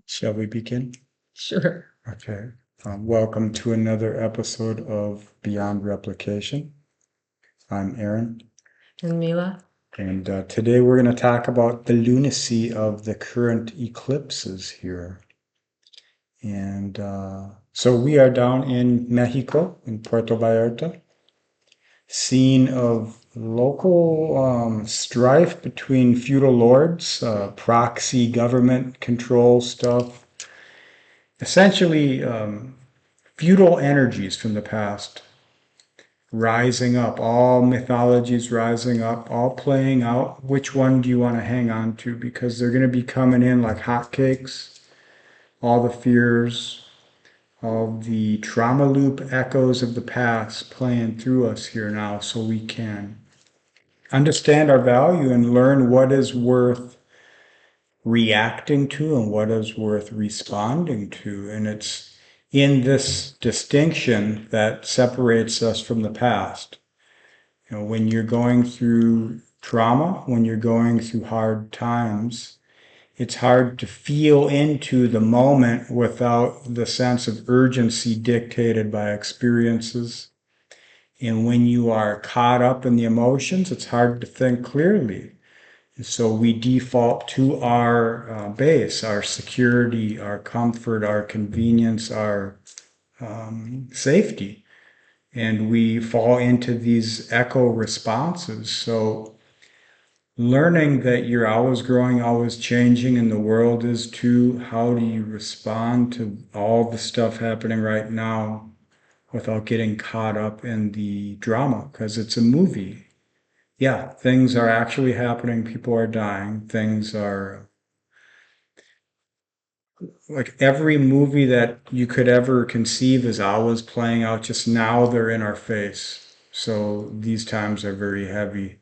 Shall we begin? Sure. Okay. Welcome to another episode of Beyond Replication. I'm Aaron, And Mila? and today we're going to talk about the lunacy of the current eclipses here. And so we are down in Mexico, in Puerto Vallarta, scene of local strife between feudal lords, proxy government control stuff, essentially feudal energies from the past rising up, all mythologies rising up, all playing out. Which one do you want to hang on to? Because they're going to be coming in like hotcakes. All the fears, all the trauma loop echoes of the past playing through us here now so we can understand our value and learn what is worth reacting to and what is worth responding to. And it's in this distinction that separates us from the past. You know, when you're going through trauma, when you're going through hard times, it's hard to feel into the moment without the sense of urgency dictated by experiences. And when you are caught up in the emotions, it's hard to think clearly. And so we default to our base, our security, our comfort, our convenience, our safety. And we fall into these echo responses. So learning that you're always growing, always changing, and the world is too, how do you respond to all the stuff happening right now without getting caught up in the drama? Because it's a movie. Yeah, things are actually happening. People are dying. Things are like every movie that you could ever conceive is always playing out. Just now they're in our face. So these times are very heavy.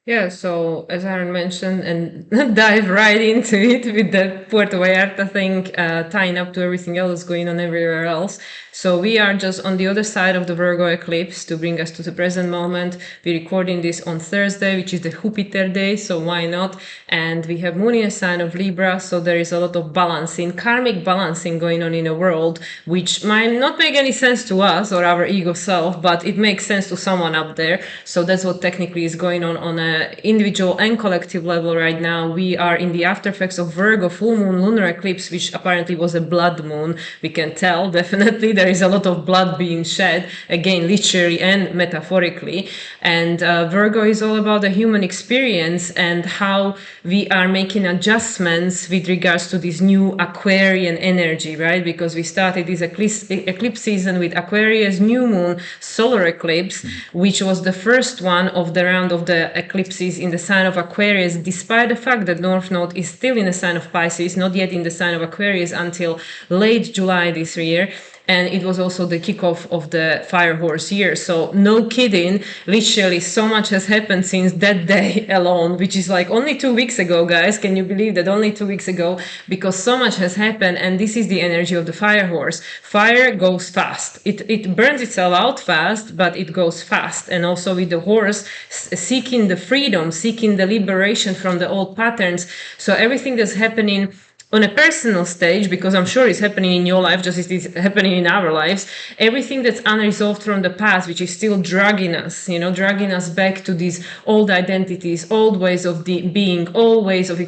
Yeah, so as Aaron mentioned, and dive right into it with the Puerto Vallarta thing, tying up to everything else going on everywhere else. So we are just on the other side of the Virgo eclipse to bring us to the present moment. We're recording this on Thursday, which is the Jupiter day, so why not? And we have Moon in a sign of Libra, so there is a lot of balancing, karmic balancing going on in the world, which might not make any sense to us or our ego self, but it makes sense to someone up there. So that's what technically is going on a individual and collective level right now. We are in the after effects of Virgo full moon lunar eclipse, which apparently was a blood moon. We can tell definitely there is a lot of blood being shed, again literally and metaphorically. And Virgo is all about the human experience and how we are making adjustments with regards to this new Aquarian energy, right? Because we started this eclipse season with Aquarius new moon solar eclipse, which was the first one of the round of the eclipses in the sign of Aquarius, despite the fact that North Node is still in the sign of Pisces, not yet in the sign of Aquarius until late July this year. And it was also the kickoff of the Fire Horse year. So no kidding, literally so much has happened since that day alone, which is like only 2 weeks ago, guys. Can you believe that? Only 2 weeks ago, because so much has happened. And this is the energy of the Fire Horse. Fire goes fast. It burns itself out fast, but it goes fast. And also with the horse seeking the freedom, seeking the liberation from the old patterns. So everything that's happening on a personal stage, because I'm sure it's happening in your life, just as it's happening in our lives, everything that's unresolved from the past, which is still dragging us, dragging us back to these old identities, old ways of being, old ways of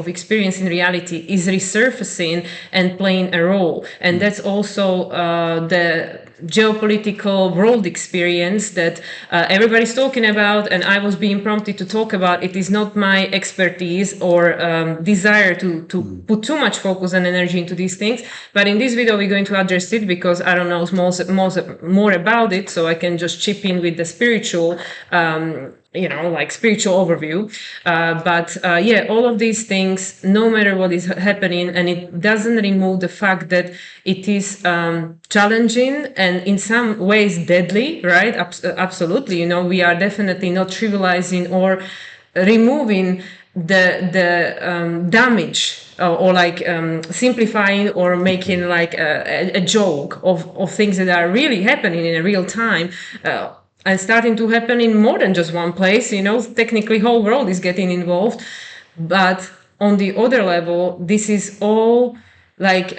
experiencing reality, is resurfacing and playing a role. And that's also the geopolitical world experience that everybody's talking about, and I was being prompted to talk about. It is not my expertise or desire to put too much focus and energy into these things, but in this video we're going to address it because I don't know more about it, so I can just chip in with the spiritual like spiritual overview. But all of these things, no matter what is happening, and it doesn't remove the fact that it is challenging and in some ways deadly, right? Absolutely. We are definitely not trivializing or removing the damage or like simplifying or making like a joke of things that are really happening in a real time. And starting to happen in more than just one place, technically whole world is getting involved. But on the other level, this is all like,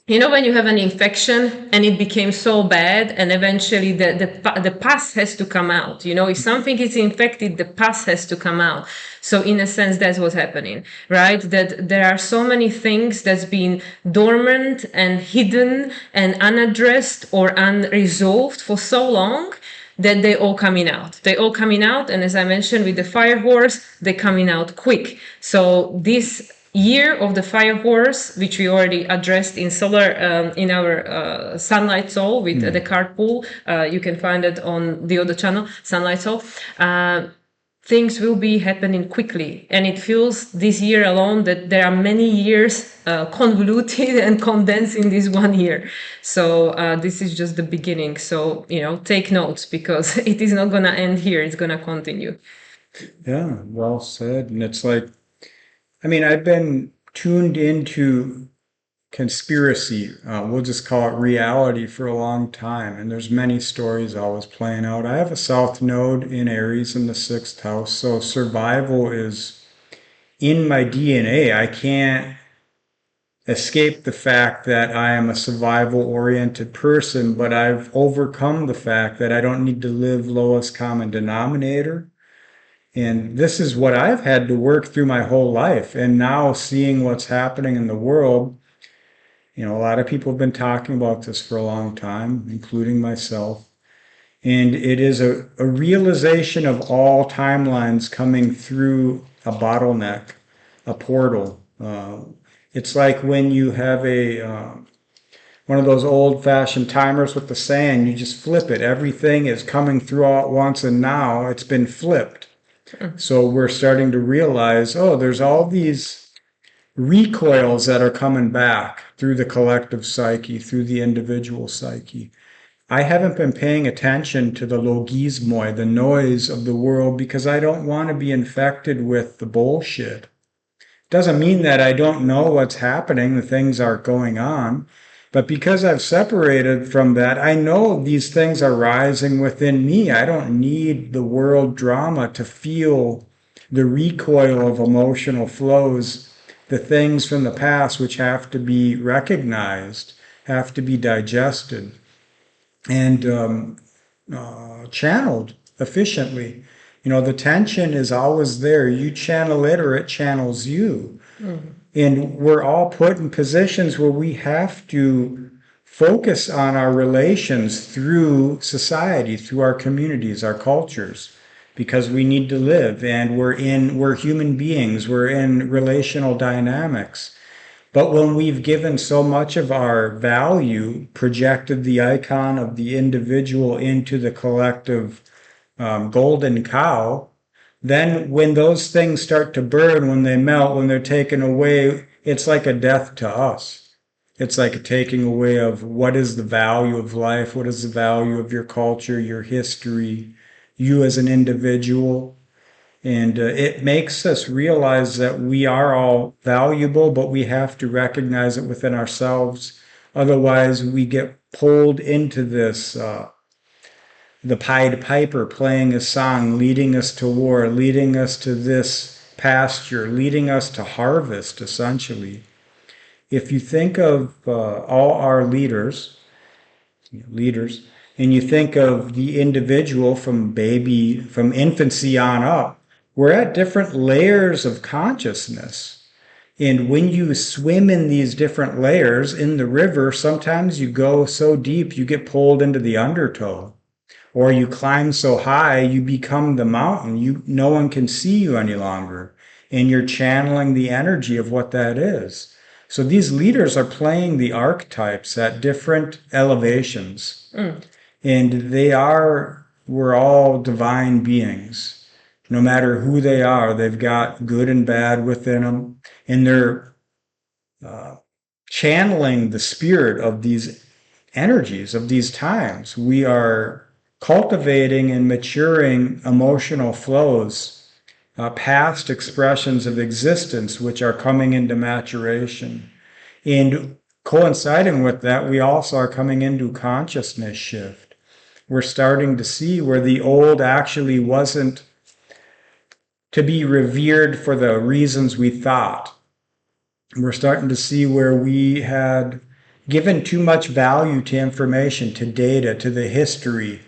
when you have an infection and it became so bad, and eventually the pus has to come out. If something is infected, the pus has to come out. So in a sense, that's what's happening, right? That there are so many things that's been dormant and hidden and unaddressed or unresolved for so long, that they all coming out. They all coming out, and as I mentioned with the fire horse, they're coming out quick. So this year of the fire horse, which we already addressed in solar, in our Sunlight Soul with the card pool, you can find it on the other channel, Sunlight Soul. Things will be happening quickly, and it feels this year alone that there are many years convoluted and condensed in this 1 year. So this is just the beginning. So take notes, because it is not going to end here. It's going to continue. Yeah, well said. And it's like, I've been tuned into conspiracy, we'll just call it reality, for a long time, and there's many stories always playing out. I have a south node in Aries in the 6th house, so survival is in my DNA. I can't escape the fact that I am a survival oriented person, but I've overcome the fact that I don't need to live lowest common denominator. And this is what I've had to work through my whole life. And now, seeing what's happening in the world, a lot of people have been talking about this for a long time, including myself. And it is a realization of all timelines coming through a bottleneck, a portal. It's like when you have one of those old-fashioned timers with the sand, you just flip it. Everything is coming through all at once, and now it's been flipped. So we're starting to realize, there's all these recoils that are coming back through the collective psyche, through the individual psyche. I haven't been paying attention to the logismoi, the noise of the world, because I don't want to be infected with the bullshit. Doesn't mean that I don't know what's happening, the things are going on, but because I've separated from that, I know these things are rising within me. I don't need the world drama to feel the recoil of emotional flows, the things from the past which have to be recognized, have to be digested, and channeled efficiently. The tension is always there. You channel it or it channels you. And we're all put in positions where we have to focus on our relations through society, through our communities, our cultures, because we need to live, and we're human beings, we're in relational dynamics. But when we've given so much of our value, projected the icon of the individual into the collective golden cow, then when those things start to burn, when they melt, when they're taken away, it's like a death to us. It's like a taking away of what is the value of life, what is the value of your culture, your history, you as an individual. And it makes us realize that we are all valuable, but we have to recognize it within ourselves. Otherwise, we get pulled into this, the Pied Piper playing a song, leading us to war, leading us to this pasture, leading us to harvest, essentially. If you think of all our leaders, and you think of the individual from infancy on up, we're at different layers of consciousness. And when you swim in these different layers in the river, sometimes you go so deep you get pulled into the undertow. Or you climb so high you become the mountain. No one can see you any longer. And you're channeling the energy of what that is. So these leaders are playing the archetypes at different elevations. And we're all divine beings. No matter who they are, they've got good and bad within them. And they're channeling the spirit of these energies, of these times. We are cultivating and maturing emotional flows, past expressions of existence which are coming into maturation. And coinciding with that, we also are coming into consciousness shift. We're starting to see where the old actually wasn't to be revered for the reasons we thought. We're starting to see where we had given too much value to information, to data, to the history.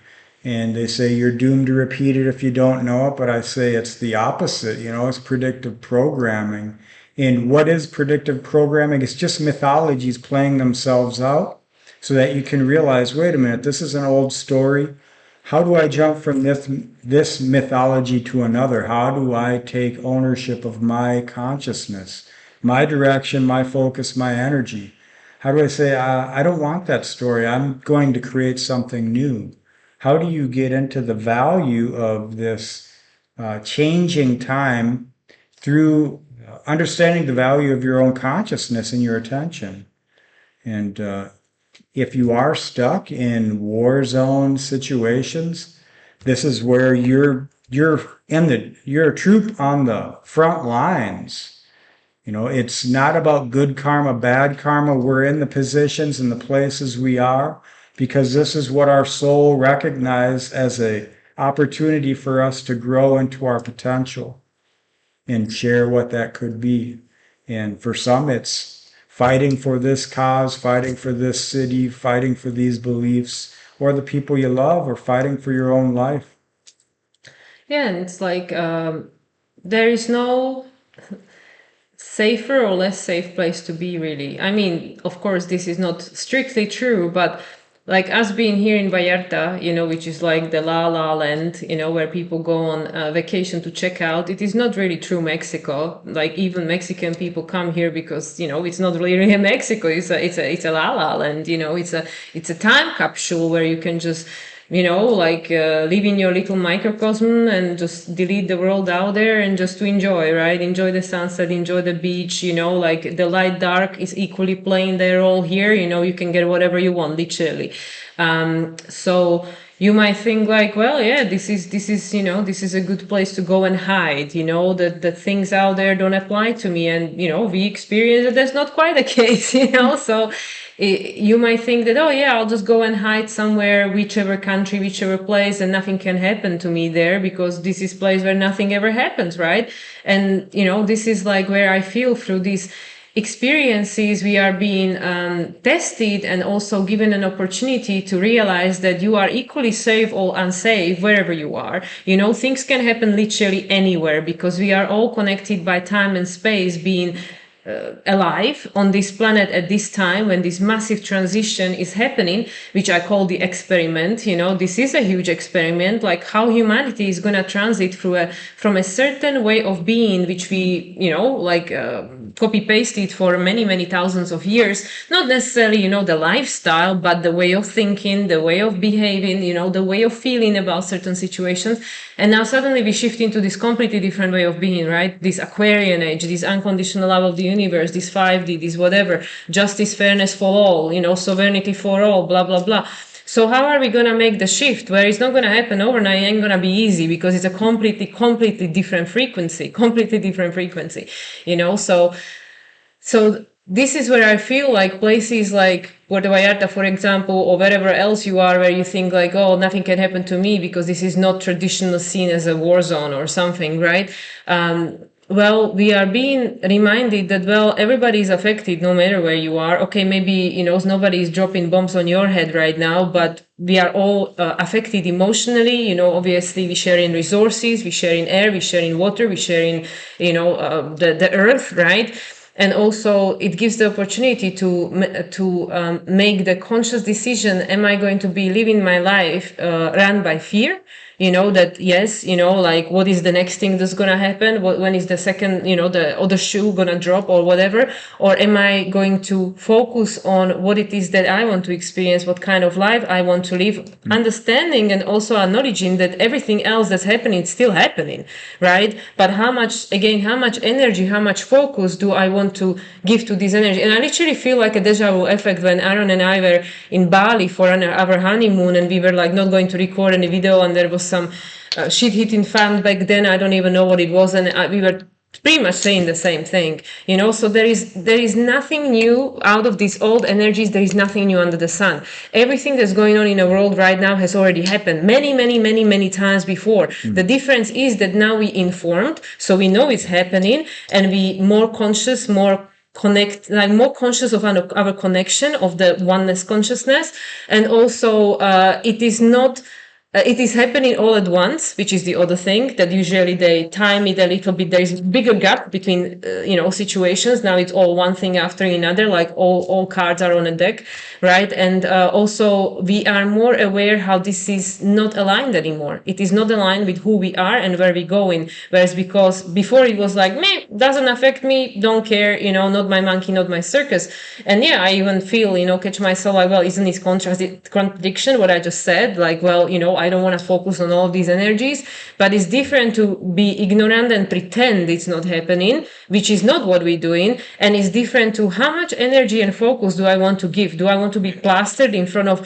And they say you're doomed to repeat it if you don't know it, but I say it's the opposite. It's predictive programming. And what is predictive programming? It's just mythologies playing themselves out so that you can realize, wait a minute, this is an old story. How do I jump from this mythology to another? How do I take ownership of my consciousness, my direction, my focus, my energy? How do I say, I don't want that story. I'm going to create something new. How do you get into the value of this changing time through understanding the value of your own consciousness and your attention? And if you are stuck in war zone situations, this is where you're a troop on the front lines. It's not about good karma, bad karma. We're in the positions and the places we are because this is what our soul recognized as a opportunity for us to grow into our potential and share what that could be. And for some, it's fighting for this cause, fighting for this city, fighting for these beliefs, or the people you love, or fighting for your own life. Yeah, and it's like there is no safer or less safe place to be, really. I mean, of course, this is not strictly true, but like us being here in Vallarta, which is like the La La Land, where people go on vacation to check out. It is not really true Mexico. Like even Mexican people come here because it's not really Mexico. It's a La La Land. It's a time capsule where you can just live in your little microcosm and just delete the world out there and just to enjoy, right? Enjoy the sunset, enjoy the beach, like the light dark is equally playing their role here. You can get whatever you want, literally. So you might think like, well, yeah, this is a good place to go and hide, that the things out there don't apply to me. And, we experience that that's not quite the case, so you might think that, oh yeah, I'll just go and hide somewhere, whichever country, whichever place, and nothing can happen to me there because this is place where nothing ever happens, right? And, this is like where I feel through these experiences we are being tested and also given an opportunity to realize that you are equally safe or unsafe wherever you are. Things can happen literally anywhere because we are all connected by time and space, being alive on this planet at this time when this massive transition is happening, which I call the experiment. This is a huge experiment, like how humanity is going to transit from a certain way of being, which we copy pasted for many, many thousands of years. Not necessarily, the lifestyle, but the way of thinking, the way of behaving, the way of feeling about certain situations. And now suddenly we shift into this completely different way of being, right? This Aquarian age, this unconditional love of the universe, this 5D, this whatever, justice, fairness for all, sovereignty for all, blah, blah, blah. So how are we going to make the shift where it's not going to happen overnight? It ain't going to be easy because it's a completely different frequency, So this is where I feel like places like Puerto Vallarta, for example, or wherever else you are, where you think like, oh, nothing can happen to me because this is not traditionally seen as a war zone or something, right? Well, we are being reminded that, well, everybody is affected no matter where you are. Okay, maybe, nobody is dropping bombs on your head right now, but we are all affected emotionally. Obviously we share in resources, we share in air, we share in water, we share in, the earth, right? And also it gives the opportunity to make the conscious decision, am I going to be living my life run by fear? That yes, like what is the next thing that's going to happen? When is the second, the other shoe going to drop or whatever? Or am I going to focus on what it is that I want to experience, what kind of life I want to live, understanding and also acknowledging that everything else that's happening is still happening, right? But how much energy, how much focus do I want to give to this energy? And I literally feel like a deja vu effect when Aaron and I were in Bali for our honeymoon and we were like not going to record any video and there was some shit hitting fan back then. I don't even know what it was. And we were pretty much saying the same thing, so there is nothing new out of these old energies. There is nothing new under the sun. Everything that's going on in the world right now has already happened many, many, many, many times before. The difference is that now we informed, so we know it's happening, and we more conscious, more more conscious of our connection, of the oneness consciousness. And also it is happening all at once, which is the other thing, that usually they time it a little bit. There is a bigger gap between, situations. Now it's all one thing after another, like all cards are on a deck, right? And also we are more aware how this is not aligned anymore. It is not aligned with who we are and where we're going. Whereas because before it was like, meh, doesn't affect me, don't care, not my monkey, not my circus. And yeah, I even feel, catch myself like, well, isn't this contradiction what I just said? Like, well, I don't want to focus on all these energies, but it's different to be ignorant and pretend it's not happening, which is not what we're doing. And it's different to how much energy and focus do I want to give? Do I want to be plastered in front of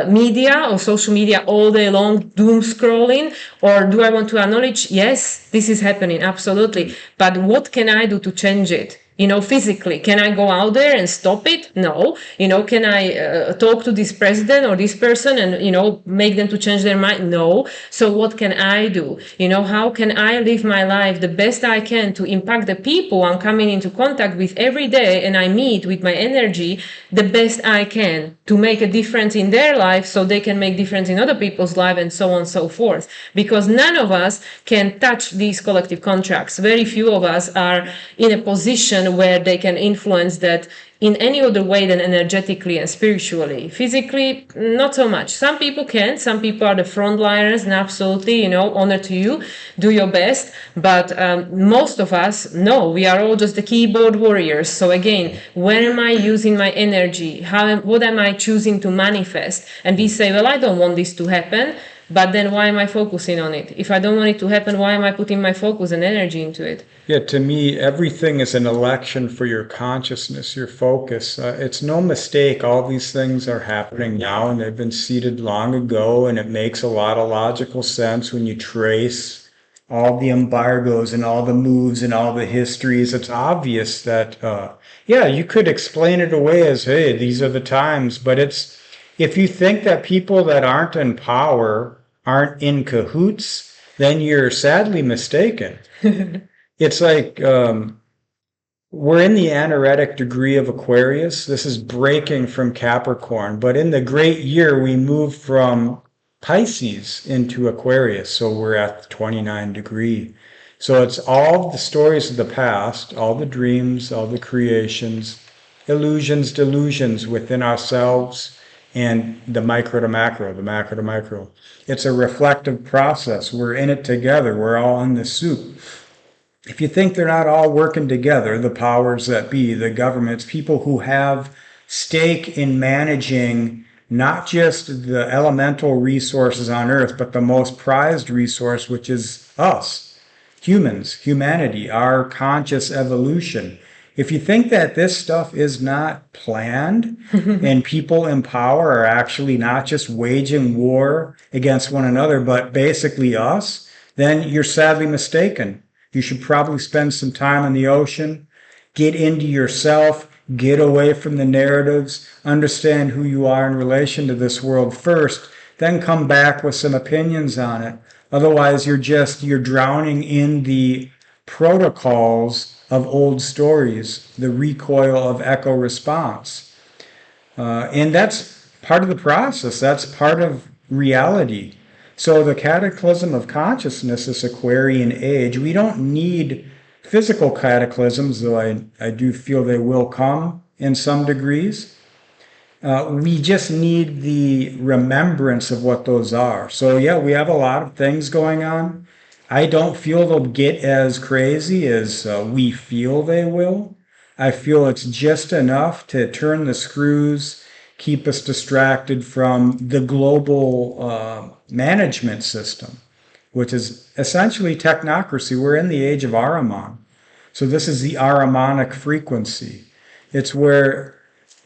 media or social media all day long, doom scrolling? Or do I want to acknowledge, yes, this is happening, absolutely. But what can I do to change it? Physically, can I go out there and stop it? No. Can I talk to this president or this person and, make them to change their mind? No. So what can I do? How can I live my life the best I can to impact the people I'm coming into contact with every day and I meet with my energy the best I can to make a difference in their life so they can make difference in other people's life, and so on and so forth. Because none of us can touch these collective contracts. Very few of us are in a position where they can influence that in any other way than energetically and spiritually. Physically, not so much. Some people can. Some people are the frontliners, and absolutely, honor to you. Do your best. But most of us, no, we are all just the keyboard warriors. So again, where am I using my energy? What am I choosing to manifest? And we say, well, I don't want this to happen. But then why am I focusing on it? If I don't want it to happen, why am I putting my focus and energy into it? Yeah, to me, everything is an election for your consciousness, your focus. It's no mistake. All these things are happening now, and they've been seeded long ago, and it makes a lot of logical sense when you trace all the embargoes and all the moves and all the histories. It's obvious that, yeah, you could explain it away as, hey, these are the times, but if you think that people that aren't in power aren't in cahoots, then you're sadly mistaken. It's like we're in the anaretic degree of Aquarius. This is breaking from Capricorn, but in the great year, we move from Pisces into Aquarius, so we're at the 29 degree. So it's all the stories of the past, all the dreams, all the creations, illusions, delusions within ourselves, and the micro to macro, the macro to micro. It's a reflective process. We're in it together. We're all in the soup. If you think they're not all working together, the powers that be, the governments, people who have stake in managing not just the elemental resources on Earth, but the most prized resource, which is us, humans, humanity, our conscious evolution. If you think that this stuff is not planned and people in power are actually not just waging war against one another, but basically us, then you're sadly mistaken. You should probably spend some time in the ocean, get into yourself, get away from the narratives, understand who you are in relation to this world first, then come back with some opinions on it. Otherwise, you're drowning in the protocols of old stories, the recoil of echo response. And that's part of the process. That's part of reality. So the cataclysm of consciousness, this Aquarian age, we don't need physical cataclysms, though I do feel they will come in some degrees. We just need the remembrance of what those are. So yeah, we have a lot of things going on. I don't feel they'll get as crazy as we feel they will. I feel it's just enough to turn the screws, keep us distracted from the global management system, which is essentially technocracy. We're in the age of Ahriman. So this is the Ahrimanic frequency. It's where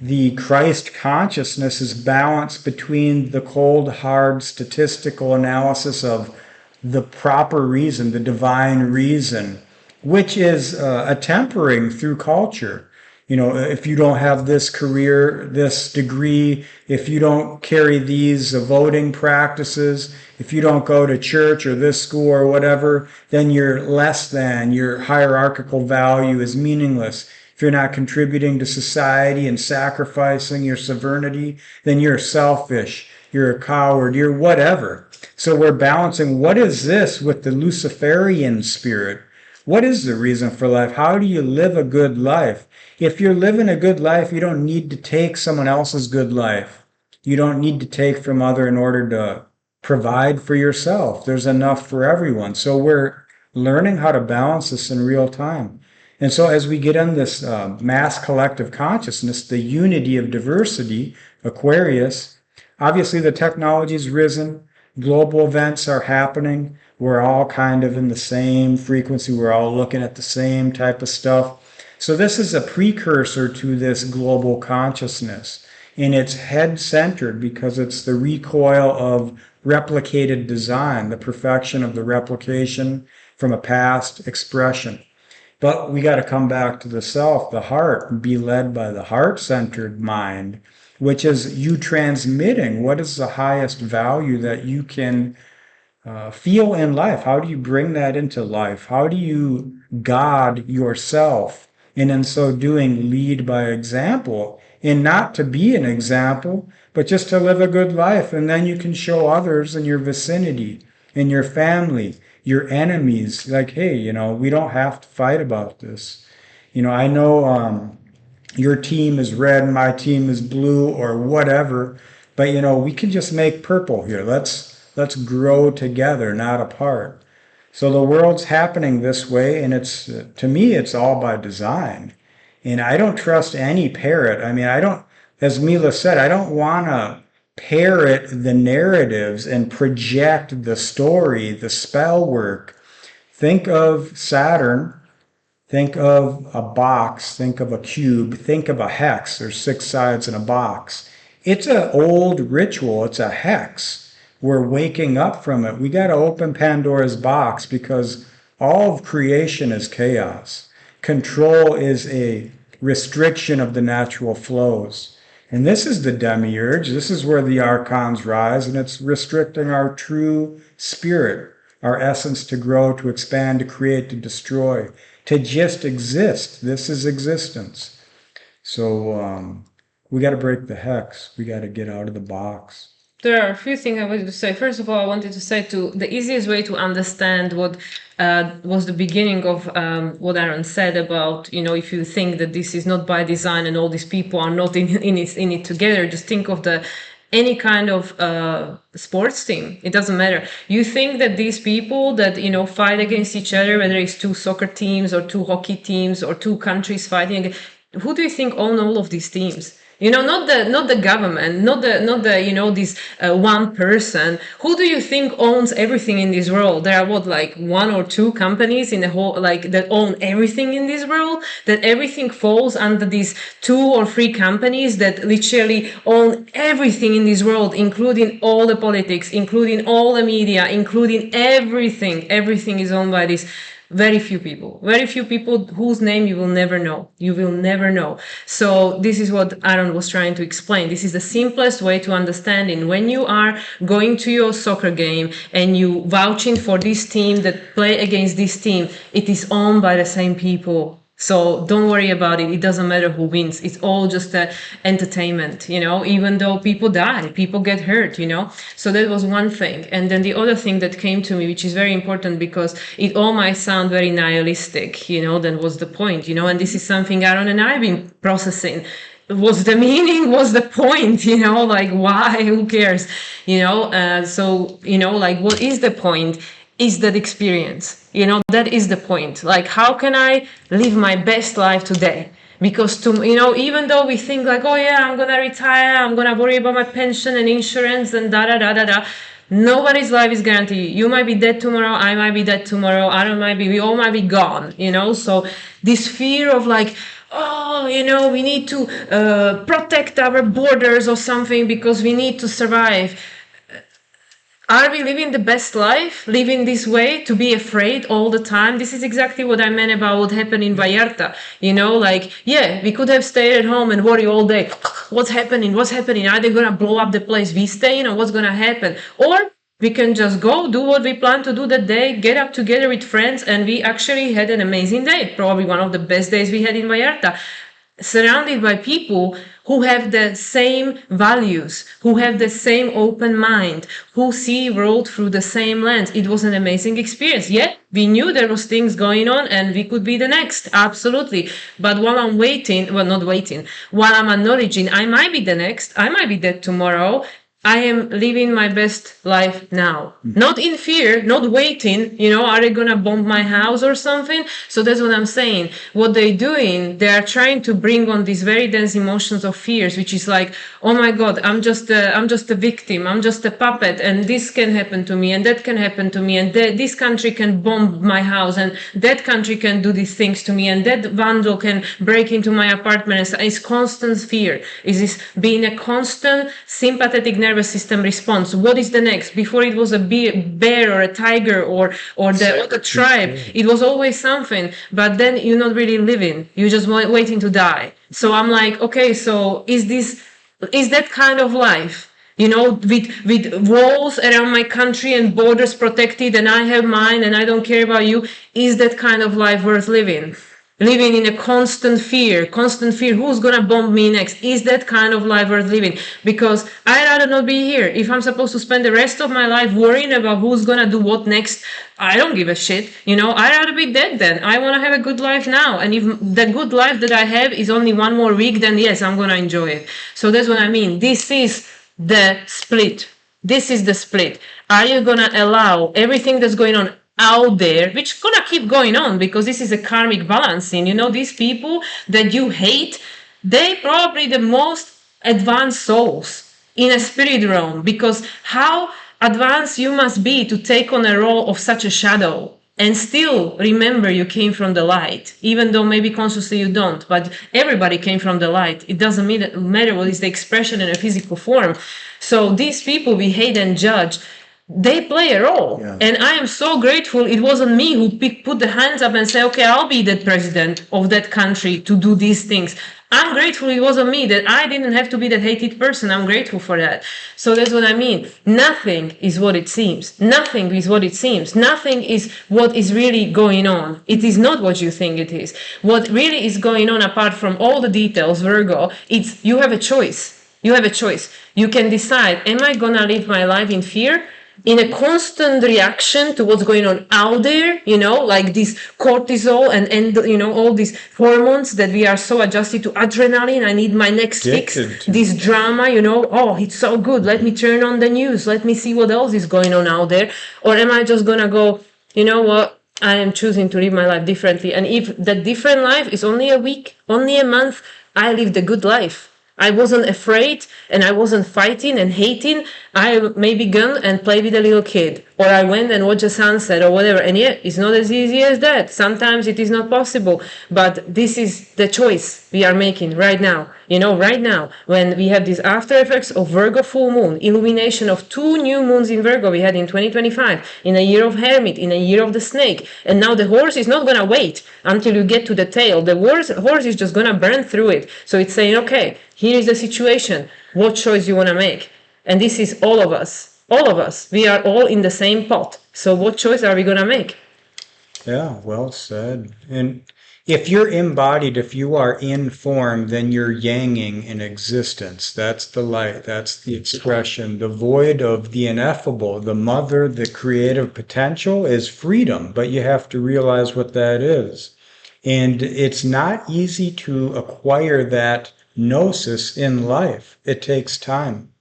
the Christ consciousness is balanced between the cold, hard statistical analysis of the proper reason, the divine reason, which is a tempering through culture. You know, if you don't have this career, this degree, if you don't carry these voting practices, if you don't go to church or this school or whatever, then you're less than. Your hierarchical value is meaningless. If you're not contributing to society and sacrificing your sovereignty, then you're selfish, you're a coward, you're whatever. So we're balancing what is this with the Luciferian spirit? What is the reason for life? How do you live a good life? If you're living a good life, you don't need to take someone else's good life. You don't need to take from other in order to provide for yourself. There's enough for everyone. So we're learning how to balance this in real time. And so as we get in this mass collective consciousness, the unity of diversity, Aquarius, obviously the technology's risen, global events are happening. We're all kind of in the same frequency. We're all looking at the same type of stuff. So this is a precursor to this global consciousness. And it's head-centered because it's the recoil of replicated design, the perfection of the replication from a past expression. But we got to come back to the self, the heart, and be led by the heart-centered mind, which is you transmitting what is the highest value that you can feel in life. How do you bring that into life? How do you guard yourself? And in so doing, lead by example. And not to be an example, but just to live a good life. And then you can show others in your vicinity, in your family, your enemies, like, hey, you know, we don't have to fight about this. You know, I know your team is red, my team is blue, or whatever, but you know, we can just make purple here. Let's grow together, not apart. So the world's happening this way, and it's to me, it's all by design. And I don't trust any parrot. I mean, I don't, as Mila said, I don't want to parrot the narratives and project the story, the spell work. Think of Saturn, think of a box, think of a cube, think of a hex. There's 6 sides in a box. It's an old ritual, it's a hex. We're waking up from it. We got to open Pandora's box because all of creation is chaos. Control is a restriction of the natural flows. And this is the demiurge. This is where the archons rise, and it's restricting our true spirit, our essence to grow, to expand, to create, to destroy, to just exist. This is existence. So we got to break the hex. We got to get out of the box. There are a few things I wanted to say. First of all, I wanted to say the easiest way to understand what was the beginning of what Aaron said about, you know, if you think that this is not by design and all these people are not in it together, just think of any kind of sports team. It doesn't matter. You think that these people that, you know, fight against each other, whether it's 2 soccer teams or 2 hockey teams or 2 countries fighting, who do you think own all of these teams? You know, not the government, not the you know, this one person. Who do you think owns everything in this world? There are what, like 1 or 2 companies in the whole, like, that own everything in this world. That everything falls under these 2 or 3 companies that literally own everything in this world, including all the politics, including all the media, including everything. Everything is owned by these very few people whose name you will never know. So this is what Aaron was trying to explain. This is the simplest way to understand it. When you are going to your soccer game and you vouching for this team that play against this team, it is owned by the same people. So don't worry about it. It doesn't matter who wins. It's all just entertainment, you know, even though people die, people get hurt, you know. So that was one thing. And then the other thing that came to me, which is very important because it all might sound very nihilistic, you know, then what's the point, you know, and this is something Aaron and I have been processing. What's the meaning? What's the point? You know, like, why? Who cares? You know, so, you know, like, what is the point? Is that experience, you know, that is the point. Like, how can I live my best life today? Because you know, even though we think like, oh yeah, I'm gonna retire, I'm gonna worry about my pension and insurance and nobody's life is guaranteed. You might be dead tomorrow, I might be dead tomorrow, Aaron might be, we all might be gone, you know. So this fear of like, oh, you know, we need to protect our borders or something because we need to survive. Are we living the best life, living this way, to be afraid all the time? This is exactly what I meant about what happened in Vallarta. Like, yeah, we could have stayed at home and worry all day. What's happening? What's happening? Are they going to blow up the place we stay in, or what's going to happen? Or we can just go do what we plan to do that day, get up together with friends, and we actually had an amazing day. Probably one of the best days we had in Vallarta, surrounded by people who have the same values, who have the same open mind, who see world through the same lens. It was an amazing experience. Yeah, we knew there was things going on and we could be the next. Absolutely. But while I'm waiting, well, not waiting, while I'm acknowledging I might be the next, I might be dead tomorrow, I am living my best life now. Not in fear, not waiting, are they gonna bomb my house or something? So that's what I'm saying. What they're doing, they are trying to bring on these very dense emotions of fears, which is like, oh my God, I'm just a victim, I'm just a puppet, and this can happen to me, and that can happen to me, and this country can bomb my house, and that country can do these things to me, and that vandal can break into my apartment. It's constant fear. Is this being a constant sympathetic nervous system response? What is the next? Before it was a bear or a tiger or the tribe. It was always something. But then you're not really living. You're just waiting to die. So I'm like, okay, so is that kind of life? With walls around my country and borders protected, and I have mine, and I don't care about you. Is that kind of life worth living? Living in a constant fear, who's gonna bomb me next? Is that kind of life worth living? Because I'd rather not be here. If I'm supposed to spend the rest of my life worrying about who's gonna do what next, I don't give a shit. I'd rather be dead then. I wanna have a good life now. And if the good life that I have is only one more week, then yes, I'm gonna enjoy it. So that's what I mean. This is the split. This is the split. Are you gonna allow everything that's going on out there, which gonna keep going on because this is a karmic balancing? These people that you hate, they probably the most advanced souls in a spirit realm, because how advanced you must be to take on a role of such a shadow and still remember you came from the light, even though maybe consciously you don't. But everybody came from the light. It doesn't matter what is the expression in a physical form. So these people we hate and judge, they play a role. Yeah. And I am so grateful it wasn't me who put the hands up and say, okay, I'll be the president of that country to do these things. I'm grateful it wasn't me, that I didn't have to be that hated person. I'm grateful for that. So that's what I mean. Nothing is what it seems. Nothing is what it seems. Nothing is what is really going on. It is not what you think it is. What really is going on, apart from all the details, Virgo, it's you have a choice. You have a choice. You can decide, am I gonna live my life in fear, in a constant reaction to what's going on out there, like this cortisol and all these hormones that we are so adjusted to, adrenaline, I need my next fix, this drama, oh, it's so good, let me turn on the news, let me see what else is going on out there? Or am I just gonna go, you know what, I am choosing to live my life differently, and if that different life is only a week, only a month, I lived a good life. I wasn't afraid and I wasn't fighting and hating. I maybe gone and played with a little kid, or I went and watched a sunset or whatever. And yeah, it's not as easy as that. Sometimes it is not possible, but this is the choice we are making right now. Right now, when we have these after effects of Virgo full moon, illumination of 2 new moons in Virgo we had in 2025, in a year of Hermit, in a year of the snake. And now the horse is not going to wait until you get to the tail. The horse is just going to burn through it. So it's saying, okay, here is the situation. What choice you want to make? And this is all of us. All of us. We are all in the same pot. So what choice are we going to make? Yeah, well said. And if you're embodied, if you are in form, then you're yanging in existence. That's the light. That's the expression. The void of the ineffable, the mother, the creative potential is freedom, but you have to realize what that is. And it's not easy to acquire that gnosis in life. It takes time.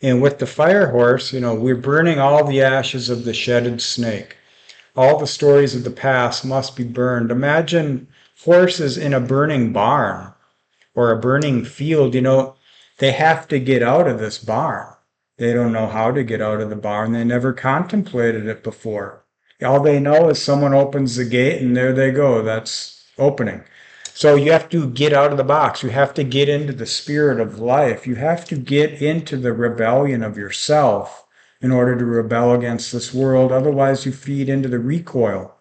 And with the fire horse, we're burning all the ashes of the shedded snake. All the stories of the past must be burned. Imagine horses in a burning barn or a burning field. They have to get out of this barn. They don't know how to get out of the barn. They never contemplated it before. All they know is someone opens the gate and there they go. That's opening. So you have to get out of the box. You have to get into the spirit of life. You have to get into the rebellion of yourself in order to rebel against this world. Otherwise, you feed into the recoil.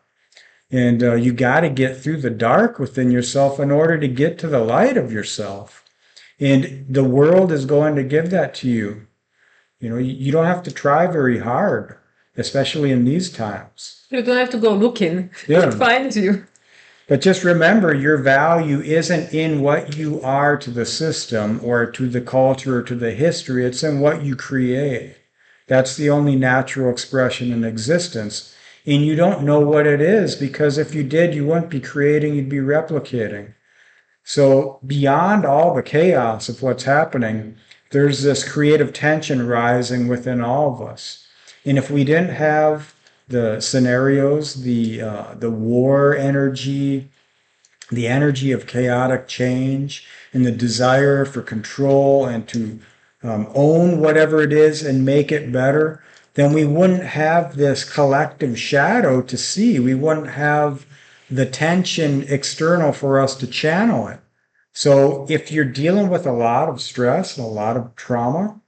And you got to get through the dark within yourself in order to get to the light of yourself. And the world is going to give that to you. You know, you don't have to try very hard, especially in these times. You don't have to go looking. Yeah. It finds you. But just remember, your value isn't in what you are to the system or to the culture or to the history. It's in what you create. That's the only natural expression in existence. And you don't know what it is, because if you did, you wouldn't be creating, you'd be replicating. So beyond all the chaos of what's happening, there's this creative tension rising within all of us. And if we didn't have the scenarios, the war energy, the energy of chaotic change, and the desire for control and to own whatever it is and make it better, then we wouldn't have this collective shadow to see. We wouldn't have the tension external for us to channel it. So if you're dealing with a lot of stress and a lot of trauma,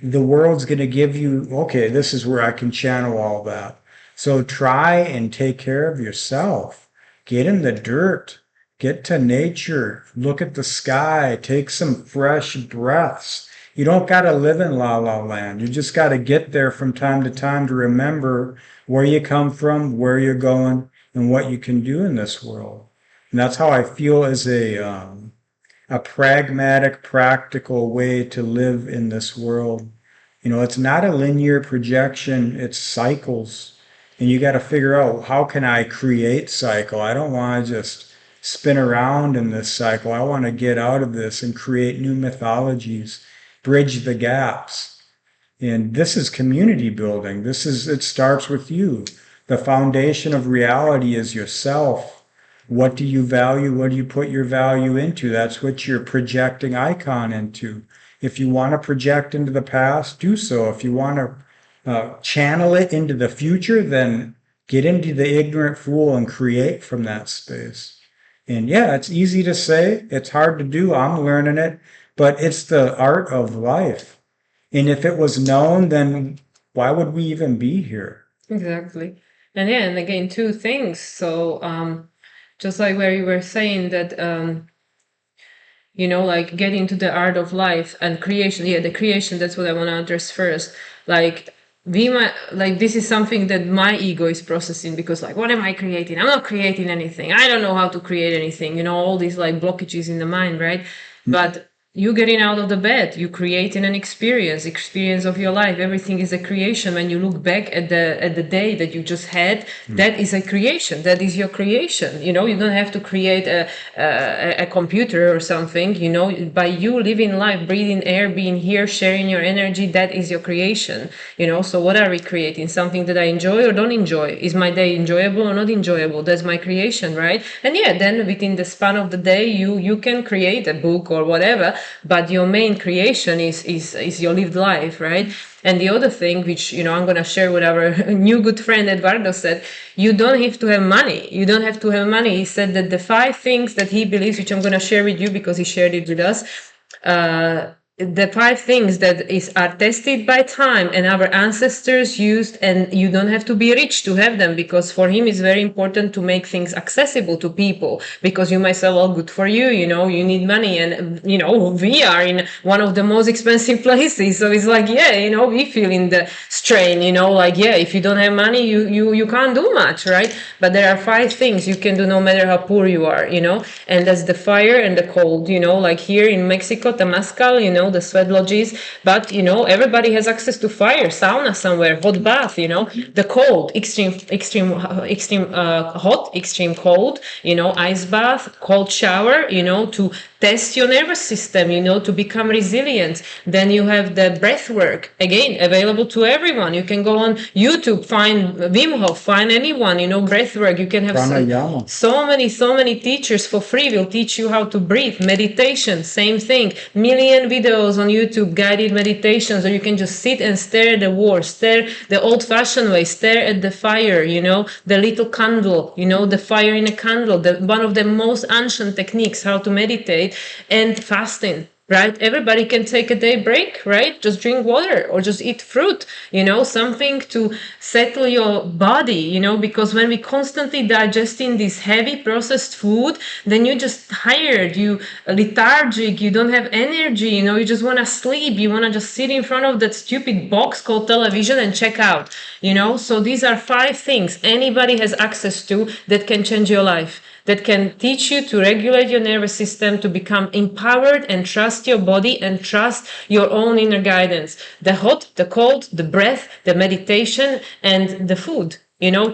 the world's going to give you, okay, this is where I can channel all that. So try and take care of yourself. Get in the dirt. Get to nature. Look at the sky. Take some fresh breaths. You don't got to live in La La Land. You just got to get there from time to time to remember where you come from, where you're going, and what you can do in this world. And that's how I feel as a pragmatic, practical way to live in this world. You know, it's not a linear projection, it's cycles. And you got to figure out, how can I create cycle? I don't want to just spin around in this cycle. I want to get out of this and create new mythologies, bridge the gaps. And this is community building. It starts with you. The foundation of reality is yourself. What do you value? What do you put your value into? That's what you're projecting icon into. If you want to project into the past, do so. If you want to channel it into the future, then get into the ignorant fool and create from that space. And yeah, it's easy to say. It's hard to do. I'm learning it. But it's the art of life. And if it was known, then why would we even be here? Exactly. And yeah, and again, two things. So just like where you were saying that, like getting to the art of life and creation. Yeah, the creation, that's what I want to address first. Like, this is something that my ego is processing, because like, what am I creating? I'm not creating anything. I don't know how to create anything, all these like blockages in the mind, right? But you getting out of the bed, you creating an experience of your life. Everything is a creation. When you look back at the day that you just had, that is a creation. That is your creation. You don't have to create a computer or something. By you living life, breathing air, being here, sharing your energy, that is your creation. So what are we creating? Something that I enjoy or don't enjoy? Is my day enjoyable or not enjoyable? That's my creation, right? And yeah, then within the span of the day, you can create a book or whatever. But your main creation is your lived life, right? And the other thing, which I'm going to share with our new good friend Eduardo, said, you don't have to have money. You don't have to have money. He said that the 5 things that he believes, which I'm going to share with you because he shared it with us, the 5 things that are tested by time and our ancestors used, and you don't have to be rich to have them, because for him it's very important to make things accessible to people, because you might say, well, good for you, you need money, and we are in one of the most expensive places, so it's like, yeah, we feel in the strain, like, yeah, if you don't have money, you can't do much, right? But there are 5 things you can do no matter how poor you are, and that's the fire and the cold, like here in Mexico, Temazcal, the sweat lodges, but everybody has access to fire, sauna somewhere, hot bath, the cold, extreme hot, extreme cold, ice bath, cold shower, to test your nervous system, to become resilient. Then you have the breath work, again, available to everyone. You can go on YouTube, find Wim Hof, find anyone, breath work. You can have so many teachers for free will teach you how to breathe. Meditation, same thing, million videos on YouTube, guided meditations, or you can just sit and stare at the wall, stare the old-fashioned way, stare at the fire, the little candle, the fire in a candle, one of the most ancient techniques how to meditate, and fasting. right? Everybody can take a day break, right? Just drink water or just eat fruit, something to settle your body, because when we constantly digesting this heavy processed food, then you're just tired, you lethargic, you don't have energy, you just want to sleep, you want to just sit in front of that stupid box called television and check out, So these are 5 things anybody has access to that can change your life, that can teach you to regulate your nervous system, to become empowered and trust your body and trust your own inner guidance. The hot, the cold, the breath, the meditation, and the food.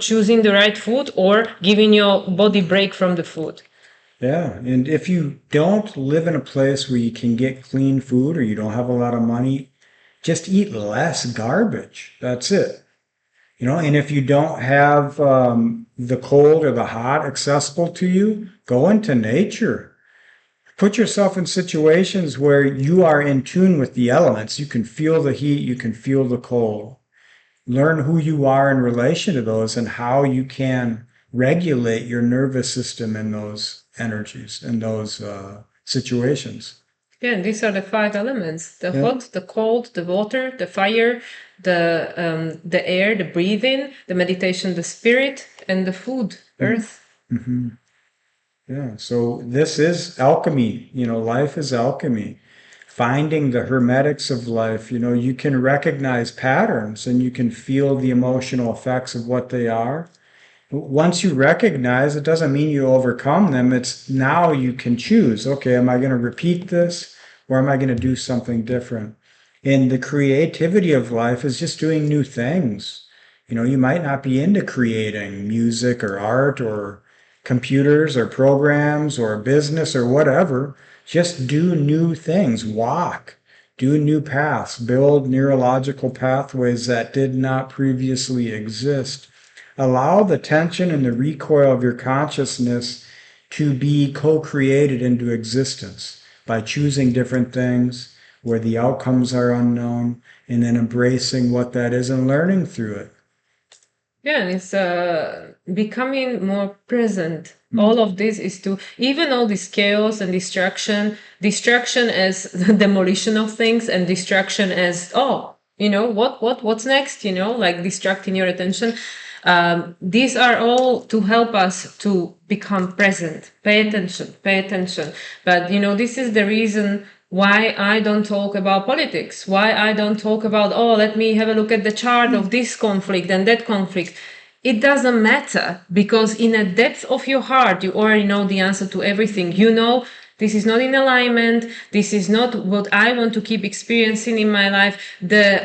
Choosing the right food or giving your body break from the food. Yeah, and if you don't live in a place where you can get clean food or you don't have a lot of money, just eat less garbage. That's it. And if you don't have the cold or the hot accessible to you, go into nature. Put yourself in situations where you are in tune with the elements. You can feel the heat, you can feel the cold. Learn who you are in relation to those and how you can regulate your nervous system in those energies, in those situations. Yeah, and these are the 5 elements: the hot, the cold, the water, the fire, the air, the breathing, the meditation, the spirit, and the food, earth. Mm-hmm. Yeah, so this is alchemy. Life is alchemy. Finding the hermetics of life, you can recognize patterns and you can feel the emotional effects of what they are. Once you recognize, it doesn't mean you overcome them. It's now you can choose, okay, am I going to repeat this or am I going to do something different? And the creativity of life is just doing new things. You might not be into creating music or art or computers or programs or business or whatever. Just do new things, walk, do new paths, build neurological pathways that did not previously exist. Allow the tension and the recoil of your consciousness to be co-created into existence by choosing different things where the outcomes are unknown and then embracing what that is and learning through it. Yeah, and it's becoming more present. All of this is to, even all this chaos and distraction as the demolition of things, and distraction as, what's next, like distracting your attention. These are all to help us to become present. Pay attention, pay attention. But, this is the reason why I don't talk about politics, why I don't talk about, let me have a look at the chart of this conflict and that conflict. It doesn't matter, because in a depth of your heart, you already know the answer to everything. This is not in alignment. This is not what I want to keep experiencing in my life.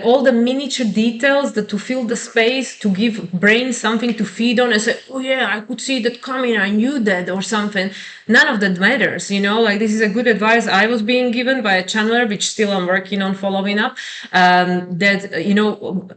All the miniature details that to fill the space, to give brain something to feed on and say, oh yeah, I could see that coming. I knew that or something. None of that matters, like this is a good advice I was being given by a channeler, which still I'm working on following up. That,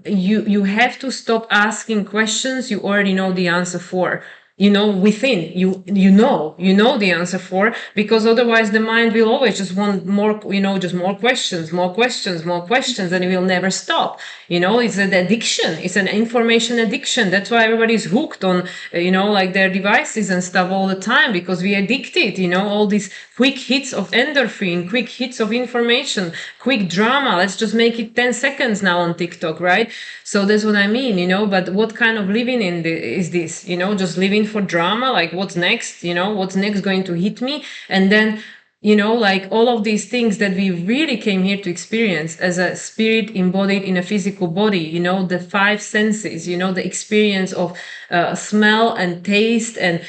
you have to stop asking questions you already know the answer for. Within you know the answer for, because otherwise the mind will always just want more, just more questions, and it will never stop. It's an addiction, it's an information addiction. That's why everybody's hooked on like their devices and stuff all the time, because we addicted, all these quick hits of endorphin, quick hits of information, quick drama. Let's just make it 10 seconds now on TikTok, right? So that's what I mean, but what kind of living is this? Just living for drama, like what's next, what's next going to hit me? And then, like all of these things that we really came here to experience as a spirit embodied in a physical body, the 5 senses, the experience of smell and taste and,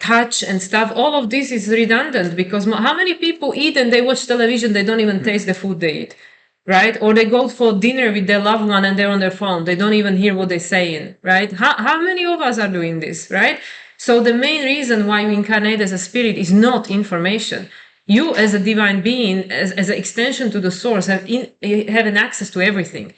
touch and stuff. All of this is redundant, because how many people eat and they watch television, they don't even taste the food they eat? Right? Or they go for dinner with their loved one and they're on their phone. They don't even hear what they're saying, right? How many of us are doing this, right? So the main reason why you incarnate as a spirit is not information. You as a divine being, as an extension to the source, have an access to everything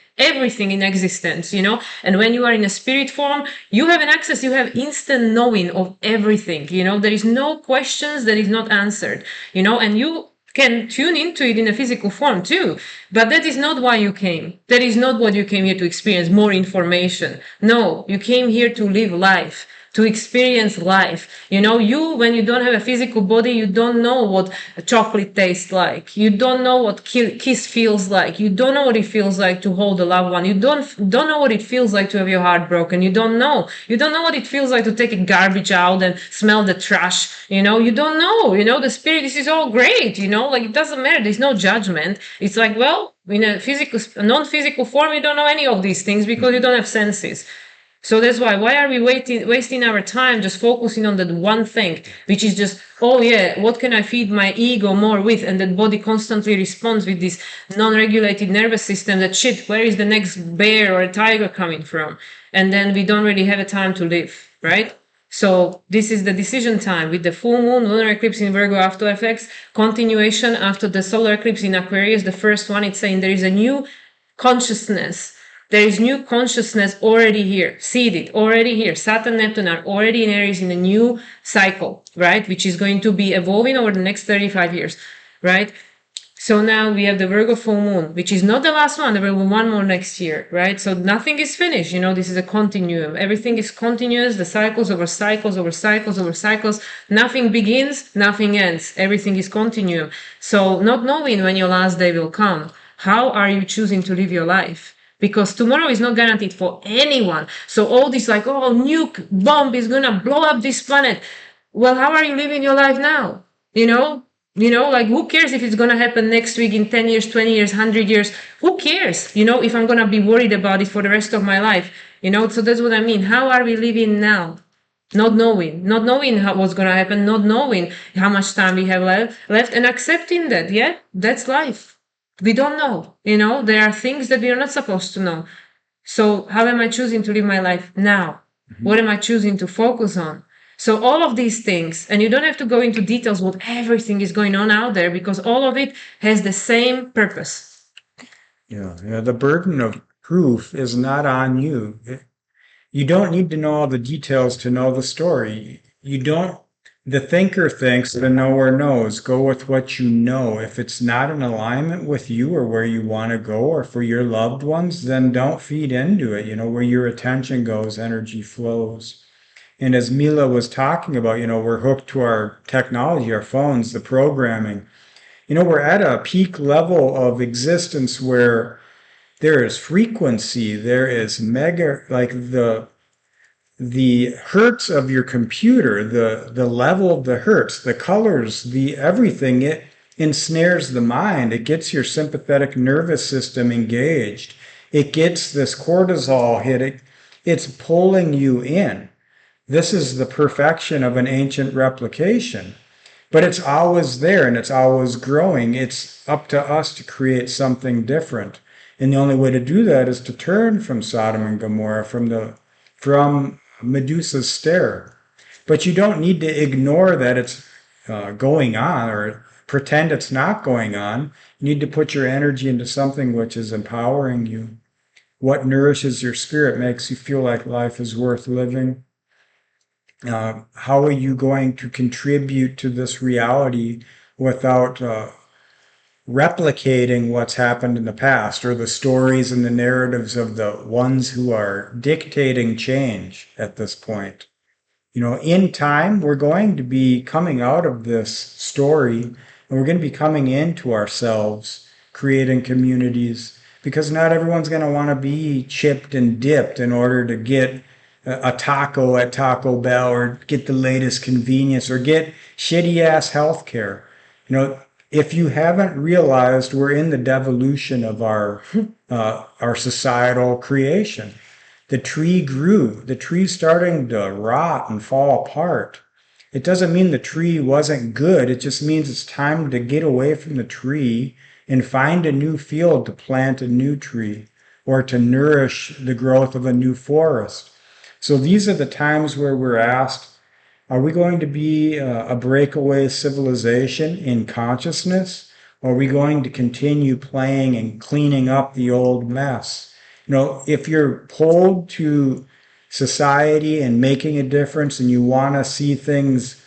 in existence, and when you are in a spirit form, you have an access, you have instant knowing of everything, there is no questions that is not answered, and you can tune into it in a physical form too. But that is not why you came. That is not what you came here to experience, more information. No, you came here to live life, to experience life. When you don't have a physical body, you don't know what chocolate tastes like. You don't know what kiss feels like. You don't know what it feels like to hold a loved one. You don't know what it feels like to have your heart broken. You don't know. You don't know what it feels like to take a garbage out and smell the trash. You don't know. The spirit, this is all great. Like, it doesn't matter. There's no judgment. It's like, well, in a non-physical form, you don't know any of these things because you don't have senses. So that's why are we wasting our time just focusing on that one thing, which is just, oh yeah, what can I feed my ego more with? And that body constantly responds with this non-regulated nervous system that, shit, where is the next bear or a tiger coming from? And then we don't really have a time to live, right? So this is the decision time with the full moon, lunar eclipse in Virgo after effects, continuation after the solar eclipse in Aquarius. The first one, it's saying there is a new consciousness. There is new consciousness already here, seeded, already here. Saturn, Neptune are already in Aries in a new cycle, right? Which is going to be evolving over the next 35 years, right? So now we have the Virgo full moon, which is not the last one. There will be one more next year, right? So nothing is finished. This is a continuum. Everything is continuous. The cycles over cycles over cycles over cycles. Nothing begins, nothing ends. Everything is continuum. So not knowing when your last day will come, how are you choosing to live your life? Because tomorrow is not guaranteed for anyone. So all this like, oh, nuke bomb is going to blow up this planet. Well, how are you living your life now? Like, who cares if it's going to happen next week, in 10 years, 20 years, 100 years? Who cares, if I'm going to be worried about it for the rest of my life? So that's what I mean. How are we living now? Not knowing what's going to happen, not knowing how much time we have left and accepting that, yeah, that's life. We don't know, there are things that we are not supposed to know. So how am I choosing to live my life now? What am I choosing to focus on? So all of these things, and you don't have to go into details what everything is going on out there, because all of it has the same purpose. Yeah. The burden of proof is not on you. You don't need to know all the details to know the story. The thinker thinks, the knower knows. Go with what you know. If it's not in alignment with you or where you want to go or for your loved ones, then don't feed into it. Where your attention goes, energy flows. And as Mila was talking about, we're hooked to our technology, our phones, the programming. We're at a peak level of existence where there is frequency, there is like the hertz of your computer, the level of the hertz, the colors, the everything, it ensnares the mind. It gets your sympathetic nervous system engaged. It gets this cortisol hit. It's pulling you in. This is the perfection of an ancient replication. But it's always there and it's always growing. It's up to us to create something different. And the only way to do that is to turn from Sodom and Gomorrah, from Medusa's stare. But you don't need to ignore that it's going on or pretend it's not going on. You need to put your energy into something which is empowering you. What nourishes your spirit makes you feel like life is worth living. How are you going to contribute to this reality without replicating what's happened in the past or the stories and the narratives of the ones who are dictating change at this point? In time, we're going to be coming out of this story and we're going to be coming into ourselves, creating communities, because not everyone's going to want to be chipped and dipped in order to get a taco at Taco Bell or get the latest convenience or get shitty ass healthcare. If you haven't realized, we're in the devolution of our societal creation. The tree grew. The tree's starting to rot and fall apart. It doesn't mean the tree wasn't good. It just means it's time to get away from the tree and find a new field to plant a new tree or to nourish the growth of a new forest. So these are the times where we're asked, are we going to be a breakaway civilization in consciousness? Or are we going to continue playing and cleaning up the old mess? If you're pulled to society and making a difference and you want to see things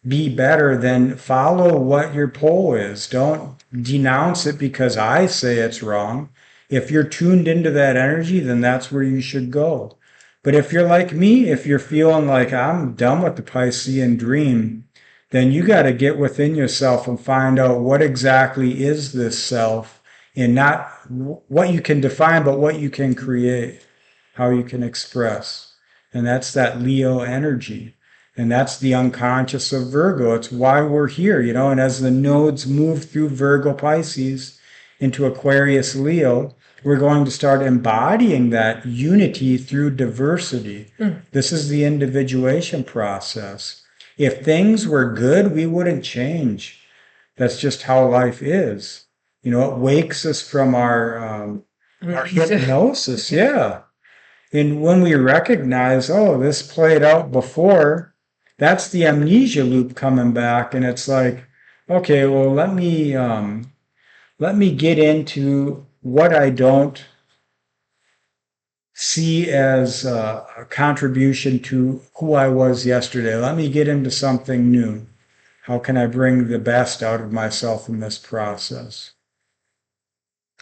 be better, then follow what your pull is. Don't denounce it because I say it's wrong. If you're tuned into that energy, then that's where you should go. But if you're like me, if you're feeling like I'm done with the Piscean dream, then you got to get within yourself and find out what exactly is this self, and not what you can define, but what you can create, how you can express. And that's that Leo energy. And that's the unconscious of Virgo. It's why we're here, you know. And as the nodes move through Virgo Pisces into Aquarius Leo, we're going to start embodying that unity through diversity. This is the individuation process. If things were good, we wouldn't change. That's just how life is. You know, it wakes us from our hypnosis. Yeah. And when we recognize, oh, this played out before, that's the amnesia loop coming back. And it's like, okay, well, let me get into what I don't see as a contribution to who I was yesterday. Let me get into something new. How can I bring the best out of myself in this process?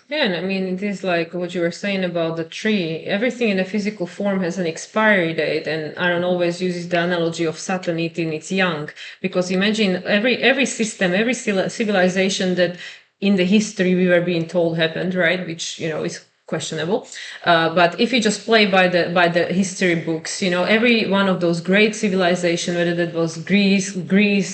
Yeah, and I mean, it is like what you were saying about the tree. Everything in the physical form has an expiry date, and Aaron always uses the analogy of Saturn eating its young. Because imagine every system, every civilization that in the history we were being told happened, right? Which is questionable. But if you just play by the history books, every one of those great civilization, whether that was Greece,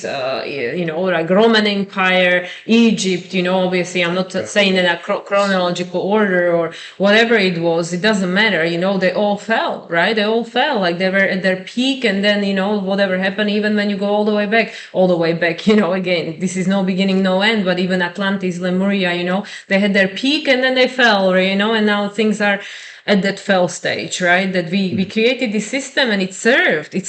or like Roman Empire, Egypt, obviously I'm not saying in a chronological order or whatever it was, it doesn't matter, they all fell, right? They all fell, like they were at their peak, and then, whatever happened, even when you go all the way back, again, this is no beginning, no end, but even Atlantis, Lemuria, they had their peak and then they fell, and now things are at that fell stage, right? That we created this system and it served at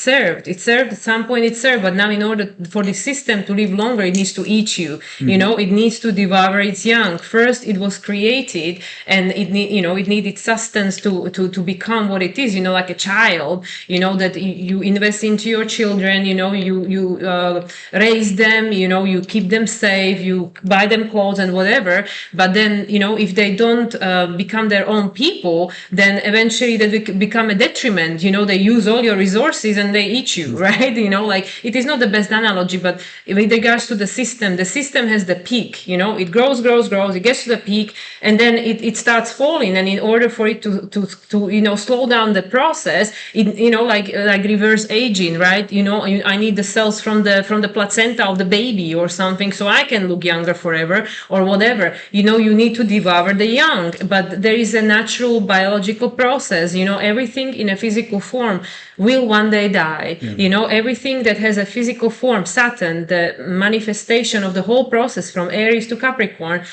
some point, but now in order for the system to live longer, it needs to eat you, it needs to devour its young. First it was created and it needed sustenance to become what it is, like a child, that you invest into your children, you raise them, you keep them safe, you buy them clothes and whatever, but then, if they don't become their own people, then eventually that become a detriment. They use all your resources and they eat you, right? Like it is not the best analogy, but with regards to the system has the peak. It grows, it gets to the peak, and then it starts falling. And in order for it to slow down the process, like reverse aging, right? I need the cells from the placenta of the baby or something, so I can look younger forever or whatever. You need to devour the young, but there is a natural biological process. Everything in a physical form will one day die. Everything that has a physical form, Saturn, the manifestation of the whole process from Aries to Capricorn,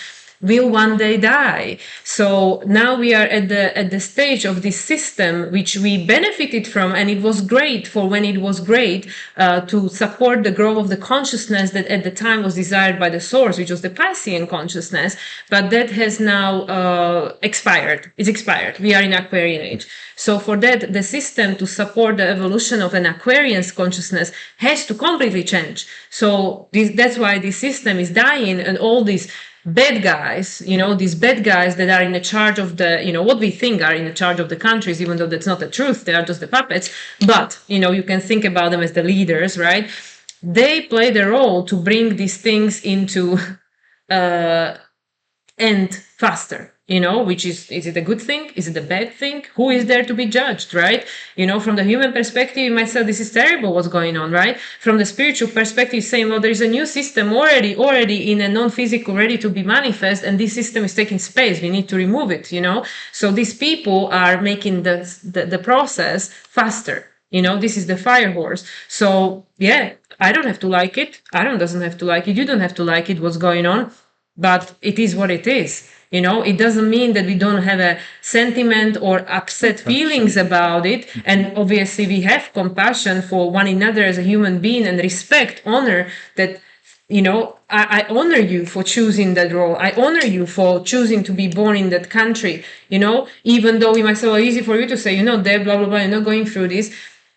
will one day die. So now we are at the stage of this system which we benefited from, and it was great for when it was great to support the growth of the consciousness that at the time was desired by the source, which was the Piscean consciousness, but that has now expired. It's expired. We are in Aquarian age. So for that, the system to support the evolution of an Aquarian consciousness has to completely change. So that's why this system is dying, and all these bad guys, these bad guys that are in the charge of the, what we think are in the charge of the countries, even though that's not the truth, they are just the puppets. But, you can think about them as the leaders, right? They play the role to bring these things into end faster. Which is it a good thing? Is it a bad thing? Who is there to be judged, right? From the human perspective, you might say, this is terrible what's going on, right? From the spiritual perspective, saying, well, there is a new system already in a non-physical, ready to be manifest, and this system is taking space. We need to remove it, So these people are making the process faster. This is the fire horse. So, yeah, I don't have to like it. Aaron doesn't have to like it. You don't have to like it, what's going on. But it is what it is. It doesn't mean that we don't have a sentiment or upset feelings about it. And obviously we have compassion for one another as a human being, and respect, honor that, I honor you for choosing that role. I honor you for choosing to be born in that country, even though we might say, well, easy for you to say, Deb, blah, blah, blah, you're not going through this.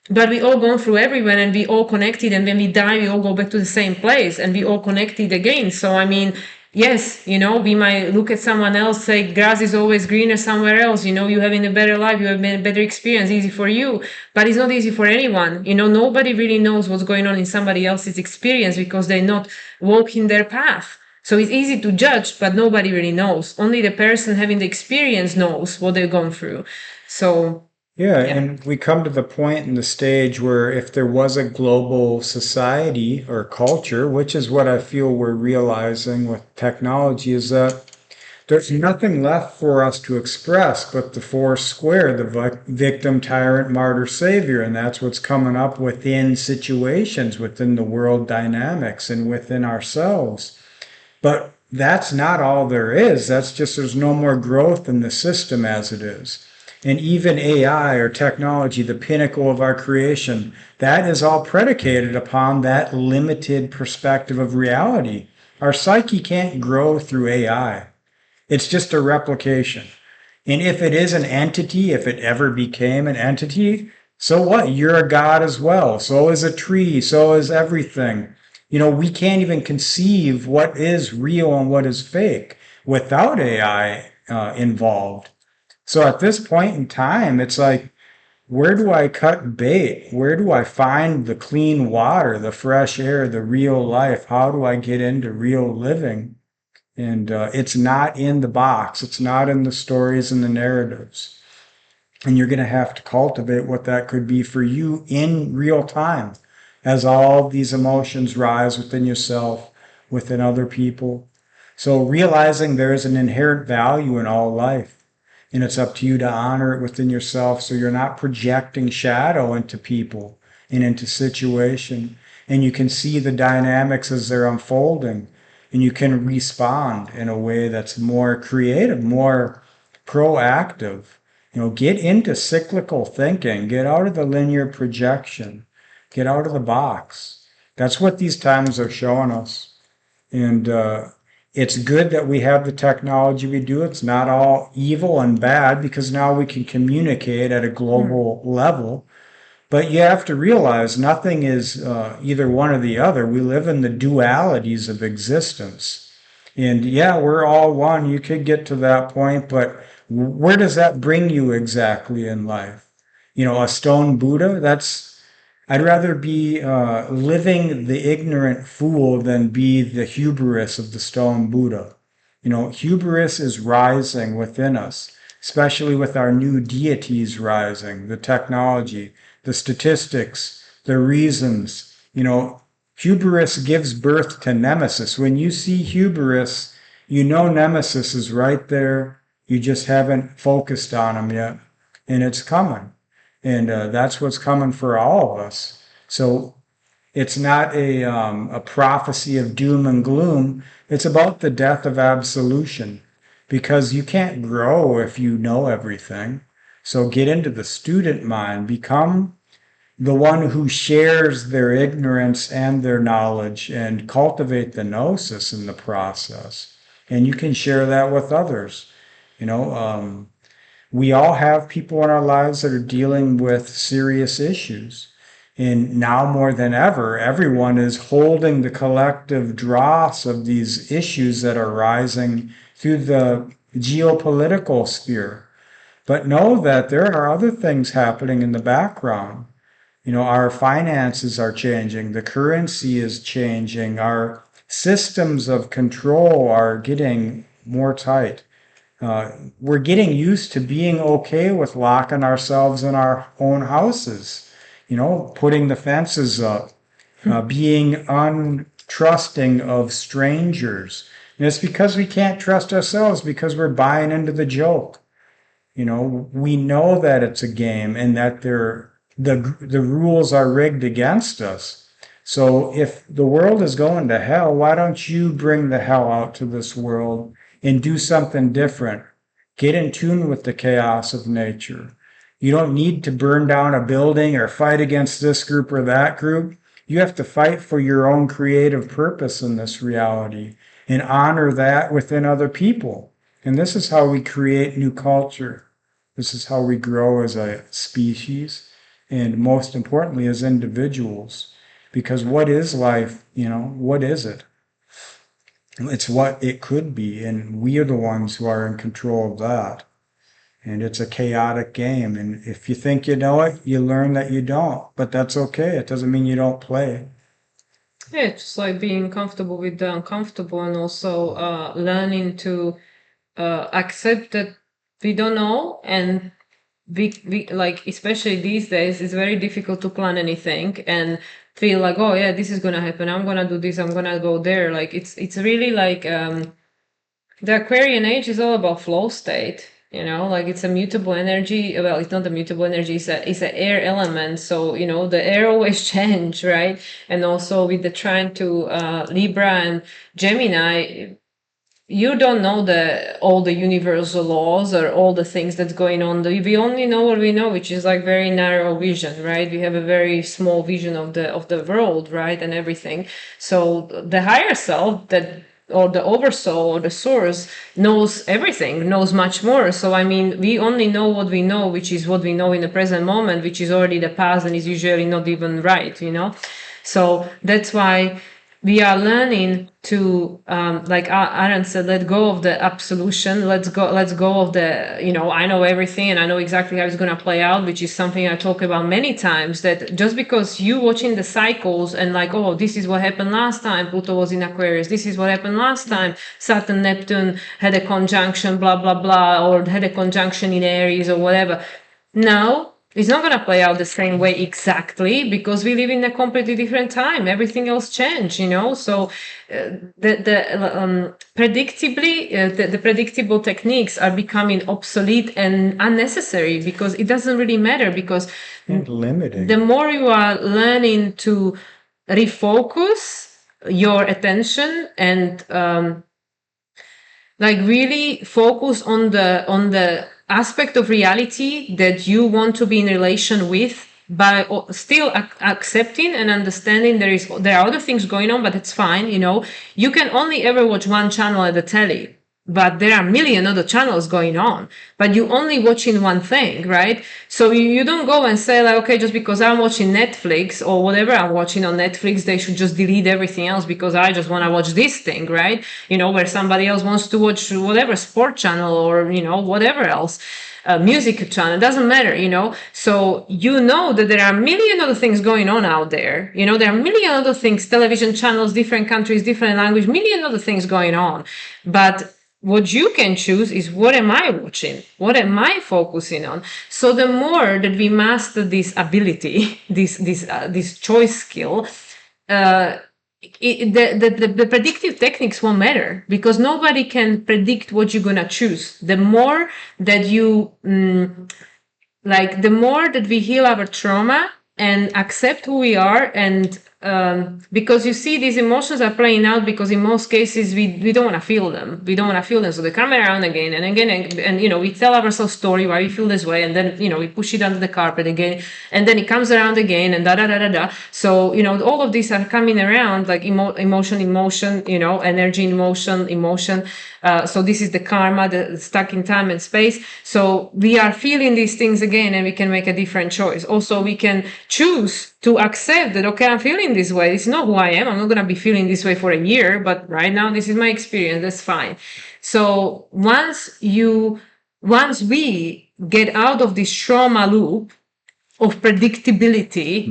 But we all gone through everywhere, and we all connected, and when we die, we all go back to the same place, and we all connected again. So, I mean, yes, we might look at someone else, say grass is always greener somewhere else, you having a better life, you have a better experience, easy for you, but it's not easy for anyone. Nobody really knows what's going on in somebody else's experience because they're not walking their path. So it's easy to judge, but nobody really knows. Only the person having the experience knows what they've gone through. So Yeah, yeah. and we come to the point in the stage where if there was a global society or culture, which is what I feel we're realizing with technology, is that there's nothing left for us to express but the four square, the victim, tyrant, martyr, savior. And that's what's coming up within situations, within the world dynamics, and within ourselves. But that's not all there is. That's just there's no more growth in the system as it is. And even AI or technology, the pinnacle of our creation, that is all predicated upon that limited perspective of reality. Our psyche can't grow through AI. It's just a replication. And if it is an entity, if it ever became an entity, so what? You're a god as well. So is a tree. So is everything. We can't even conceive what is real and what is fake without AI involved. So at this point in time, it's like, where do I cut bait? Where do I find the clean water, the fresh air, the real life? How do I get into real living? And it's not in the box. It's not in the stories and the narratives. And you're going to have to cultivate what that could be for you in real time as all these emotions rise within yourself, within other people. So realizing there is an inherent value in all life. And it's up to you to honor it within yourself so you're not projecting shadow into people and into situation. And you can see the dynamics as they're unfolding. And you can respond in a way that's more creative, more proactive. Get into cyclical thinking, get out of the linear projection, get out of the box. That's what these times are showing us. And it's good that we have the technology we do. It's not all evil and bad because now we can communicate at a global level. But you have to realize nothing is either one or the other. We live in the dualities of existence. And yeah, we're all one. You could get to that point, but where does that bring you exactly in life? A stone Buddha, I'd rather be living the ignorant fool than be the hubris of the stone Buddha. Hubris is rising within us, especially with our new deities rising, the technology, the statistics, the reasons. Hubris gives birth to nemesis. When you see hubris, nemesis is right there. You just haven't focused on him yet, and it's coming. And that's what's coming for all of us. So it's not a prophecy of doom and gloom. It's about the death of absolution because you can't grow if you know everything. So get into the student mind, become the one who shares their ignorance and their knowledge and cultivate the gnosis in the process. And you can share that with others. We all have people in our lives that are dealing with serious issues. And now more than ever, everyone is holding the collective dross of these issues that are rising through the geopolitical sphere. But know that there are other things happening in the background. Our finances are changing, the currency is changing, our systems of control are getting more tight. We're getting used to being okay with locking ourselves in our own houses, putting the fences up, being untrusting of strangers. And it's because we can't trust ourselves because we're buying into the joke. We know that it's a game and that the rules are rigged against us. So if the world is going to hell, why don't you bring the hell out to this world and do something different? Get in tune with the chaos of nature. You don't need to burn down a building or fight against this group or that group. You have to fight for your own creative purpose in this reality and honor that within other people. And this is how we create new culture. This is how we grow as a species and most importantly as individuals. Because what is life? What is it? It's what it could be, and we are the ones who are in control of that. And it's a chaotic game. And if you think you know it, you learn that you don't. But that's okay. It doesn't mean you don't play. Yeah, it's just like being comfortable with the uncomfortable, and also learning to accept that we don't know. And we like, especially these days, it's very difficult to plan anything and feel like, oh yeah, this is gonna happen, I'm gonna do this, I'm gonna go there. Like it's really like the Aquarian age is all about flow state, like it's a mutable energy. Well, it's not a mutable energy, it's a air element. So, the air always change, right? And also with the trine to Libra and Gemini, you don't know all the universal laws or all the things that's going on. We only know what we know, which is like very narrow vision, right? We have a very small vision of the world, right, and everything. So the higher self, that or the oversoul or the source, knows everything, knows much more. So I mean, we only know what we know, which is what we know in the present moment, which is already the past and is usually not even right. So that's why we are learning to, like Aaron said, let go of the absolution. Let's go of the, I know everything and I know exactly how it's going to play out, which is something I talk about many times, that just because you watching the cycles and like, oh, this is what happened last time Pluto was in Aquarius, this is what happened last time Saturn Neptune had a conjunction, blah blah blah, or had a conjunction in Aries or whatever. No, it's not going to play out the same way exactly, because we live in a completely different time. Everything else changed. So the predictably, the predictable techniques are becoming obsolete and unnecessary, because it doesn't really matter, because And limiting. the more you are learning to refocus your attention and like really focus on the aspect of reality that you want to be in relation with, by still accepting and understanding there are other things going on, but it's fine. You can only ever watch one channel at the telly, but there are a million other channels going on, but you only watching one thing, right? So you don't go and say like, okay, just because I'm watching Netflix or whatever I'm watching on Netflix, they should just delete everything else because I just want to watch this thing, right? Where somebody else wants to watch whatever sport channel or whatever else, music channel, doesn't matter. So that there are a million other things going on out there. There are a million other things, television channels, different countries, different language, million other things going on. But what you can choose is, what am I watching? What am I focusing on? So the more that we master this ability, this choice skill, the predictive techniques won't matter, because nobody can predict what you're gonna choose. The more that the more that we heal our trauma and accept who we are, and because you see, these emotions are playing out because in most cases we don't want to feel them. So they come around again and again, and we tell ourselves story why we feel this way, and then we push it under the carpet again, and then it comes around again, and da da da da da. So all of these are coming around, like emotion, energy, emotion. So this is the karma, the stuck in time and space. So we are feeling these things again, and we can make a different choice. Also, we can choose to accept that, okay, I'm feeling this way. This is not who I am. I'm not going to be feeling this way for a year, but right now, this is my experience. That's fine. So once we get out of this trauma loop of predictability,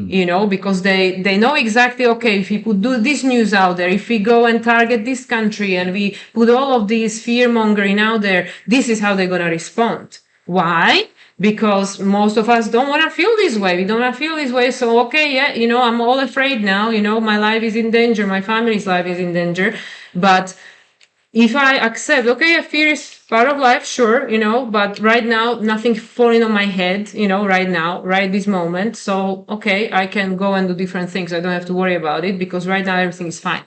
because they know exactly, okay, if we put this news out there, if we go and target this country and we put all of these fear mongering out there, this is how they're going to respond. Why? Because most of us don't want to feel this way. We don't want to feel this way. So, okay, yeah, I'm all afraid now. My life is in danger. My family's life is in danger. But if I accept, okay, fear is part of life, sure, but right now, nothing falling on my head, right now, right this moment. So, okay, I can go and do different things. I don't have to worry about it, because right now everything is fine.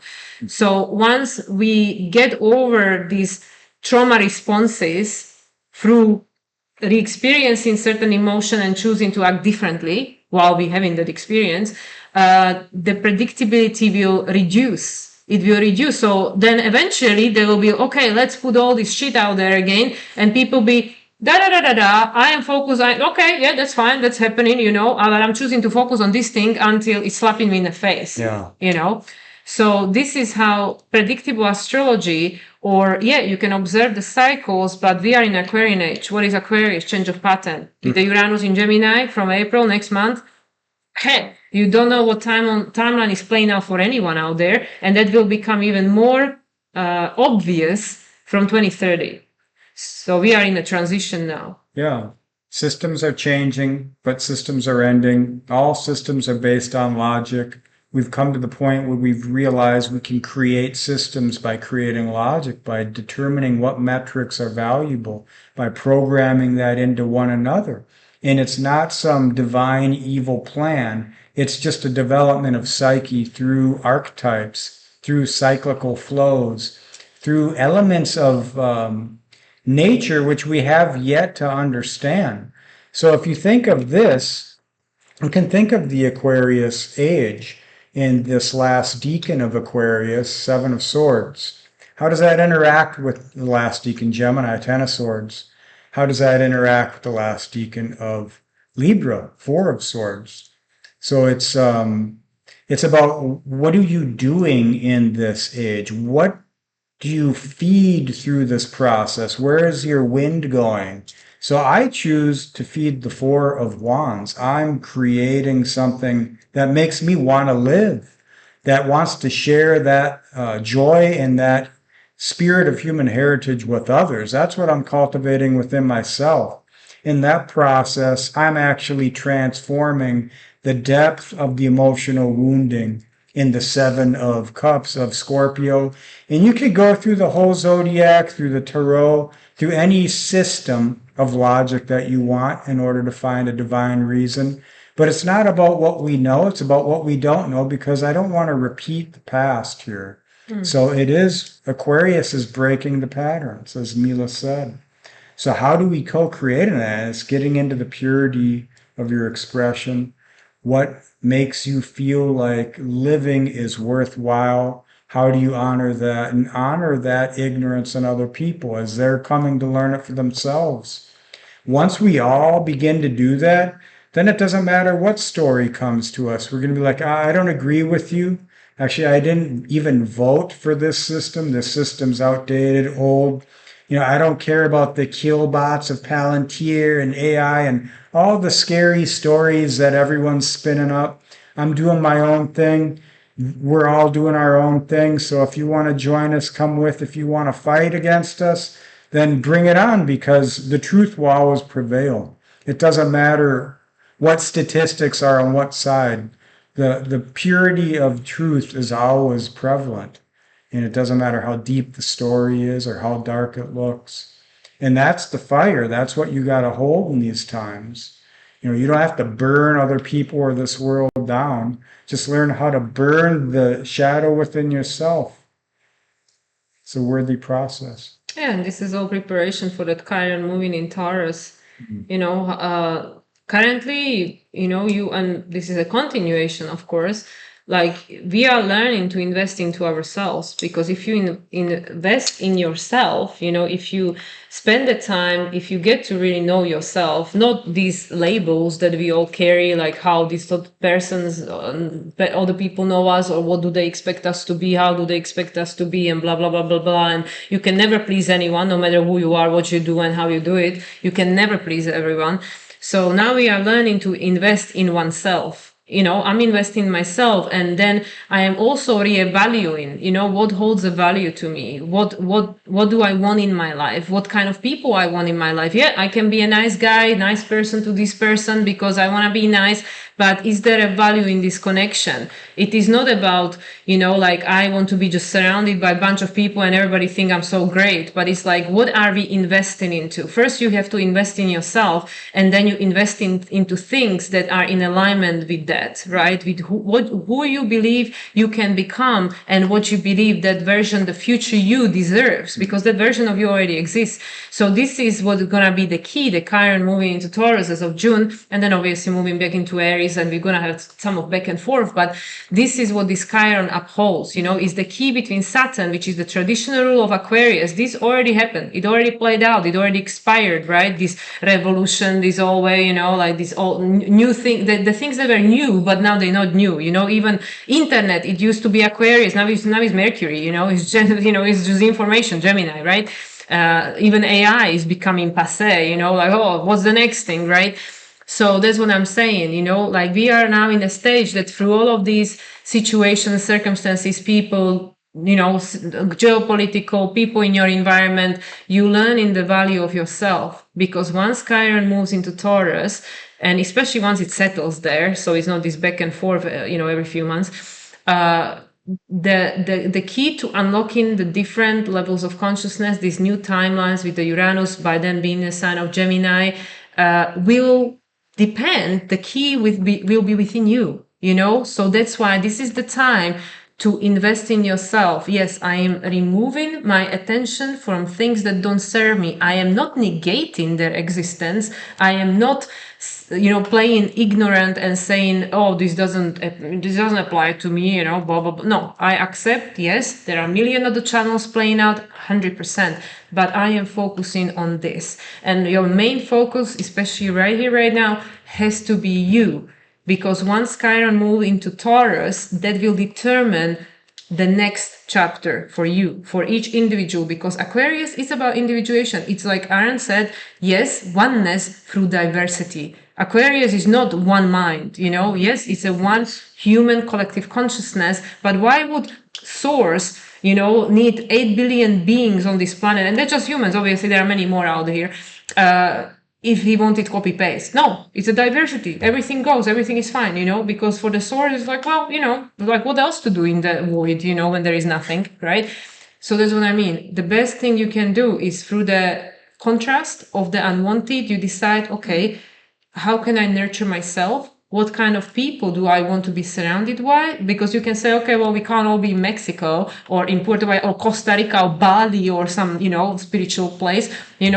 So once we get over these trauma responses through re-experiencing certain emotion and choosing to act differently while we're having that experience, the predictability will reduce. It will reduce. So then eventually they will be, okay, let's put all this shit out there again, and people be da da da da da. I am focused. Okay, yeah, that's fine. That's happening. But I'm choosing to focus on this thing until it's slapping me in the face. Yeah. So this is how predictable astrology, or you can observe the cycles, but we are in Aquarian age. What is Aquarius? Change of pattern. With the Uranus in Gemini from April next month, hey, you don't know what timeline is playing out for anyone out there, and that will become even more obvious from 2030. So we are in a transition now. Yeah. Systems are changing, but systems are ending. All systems are based on logic. We've come to the point where we've realized we can create systems by creating logic, by determining what metrics are valuable, by programming that into one another. And it's not some divine evil plan. It's just a development of psyche through archetypes, through cyclical flows, through elements of nature which we have yet to understand. So if you think of this, you can think of the Aquarius age in this last decan of Aquarius, Seven of Swords. How does that interact with the last decan, Gemini, Ten of Swords? How does that interact with the last decan of Libra, Four of Swords? So it's about what are you doing in this age? What do you feed through this process? Where is your wind going? So I choose to feed the Four of Wands. I'm creating something that makes me want to live, that wants to share that joy and that spirit of human heritage with others. That's what I'm cultivating within myself. In that process, I'm actually transforming the depth of the emotional wounding in the Seven of Cups of Scorpio. And you could go through the whole zodiac, through the tarot, through any system of logic that you want in order to find a divine reason. But it's not about what we know, it's about what we don't know, because I don't want to repeat the past here. So it is, Aquarius is breaking the patterns, as Mila said. So how do we co-create in that? It's getting into the purity of your expression. What makes you feel like living is worthwhile? How do you honor that? And honor that ignorance in other people as they're coming to learn it for themselves. Once we all begin to do that, then it doesn't matter what story comes to us. We're going to be like, I don't agree with you. Actually, I didn't even vote for this system. This system's outdated, old. I don't care about the killbots of Palantir and AI and all the scary stories that everyone's spinning up. I'm doing my own thing. We're all doing our own thing. So if you want to join us, come with. If you want to fight against us, then bring it on, because the truth will always prevail. It doesn't matter what statistics are on what side. The purity of truth is always prevalent. And it doesn't matter how deep the story is or how dark it looks. And that's the fire. That's what you got to hold in these times. You don't have to burn other people or this world down. Just learn how to burn the shadow within yourself. It's a worthy process. Yeah, and this is all preparation for that Chiron moving in Taurus. Currently, you, and this is a continuation, of course, like we are learning to invest into ourselves, because if you invest in yourself, if you spend the time, if you get to really know yourself, not these labels that we all carry, like how these persons, other people know us, or what do they expect us to be, how do they expect us to be, and blah, blah, blah, blah, blah. And you can never please anyone, no matter who you are, what you do, and how you do it. You can never please everyone. So now we are learning to invest in oneself. I'm investing in myself, and then I am also reevaluating, what holds a value to me? What do I want in my life? What kind of people I want in my life? Yeah, I can be a nice guy, nice person to this person because I want to be nice, but is there a value in this connection? It is not about, like I want to be just surrounded by a bunch of people and everybody think I'm so great, but it's like, what are we investing into? First, you have to invest in yourself, and then you invest into things that are in alignment with that, right? With who you believe you can become, and what you believe that version, the future you deserves, because that version of you already exists. So this is what's going to be the key, the Chiron moving into Taurus as of June, and then obviously moving back into Aries, and we're going to have some of back and forth, but This is what this Chiron upholds, is the key between Saturn, which is the traditional rule of Aquarius. This already happened. It already played out. It already expired, right? This revolution, this all way, like this all new thing, the things that were new, but now they're not new, even internet, it used to be Aquarius. Now it's Mercury, it's just information, Gemini, right? Even AI is becoming passe, like, oh, what's the next thing, right? So that's what I'm saying, like we are now in a stage that through all of these situations, circumstances, people, geopolitical, people in your environment, you learn in the value of yourself. Because once Chiron moves into Taurus, and especially once it settles there, so it's not this back and forth, every few months, the key to unlocking the different levels of consciousness, these new timelines with the Uranus by then being a sign of Gemini, will depend. The key will be within you, so that's why this is the time to invest in yourself. Yes, I am removing my attention from things that don't serve me. I am not negating their existence. I am not playing ignorant and saying, oh, this doesn't apply to me, blah, blah, blah. No, I accept, yes, there are a million other channels playing out, 100%, but I am focusing on this. And your main focus, especially right here, right now, has to be you. Because once Chiron moves into Taurus, that will determine the next chapter for you, for each individual, because Aquarius is about individuation. It's like Aaron said, yes, oneness through diversity. Aquarius is not one mind, yes, it's a one human collective consciousness, but why would Source, need 8 billion beings on this planet? And they're just humans, obviously there are many more out here. If he wanted copy paste. No, it's a diversity. Everything goes, everything is fine, because for the Source, it's like, well, like what else to do in the void, when there is nothing, right? So that's what I mean. The best thing you can do is through the contrast of the unwanted, you decide, okay, how can I nurture myself? What kind of people do I want to be surrounded by? Because you can say, okay, well, we can't all be in Mexico or in Puerto Vallarta or Costa Rica or Bali or some, spiritual place.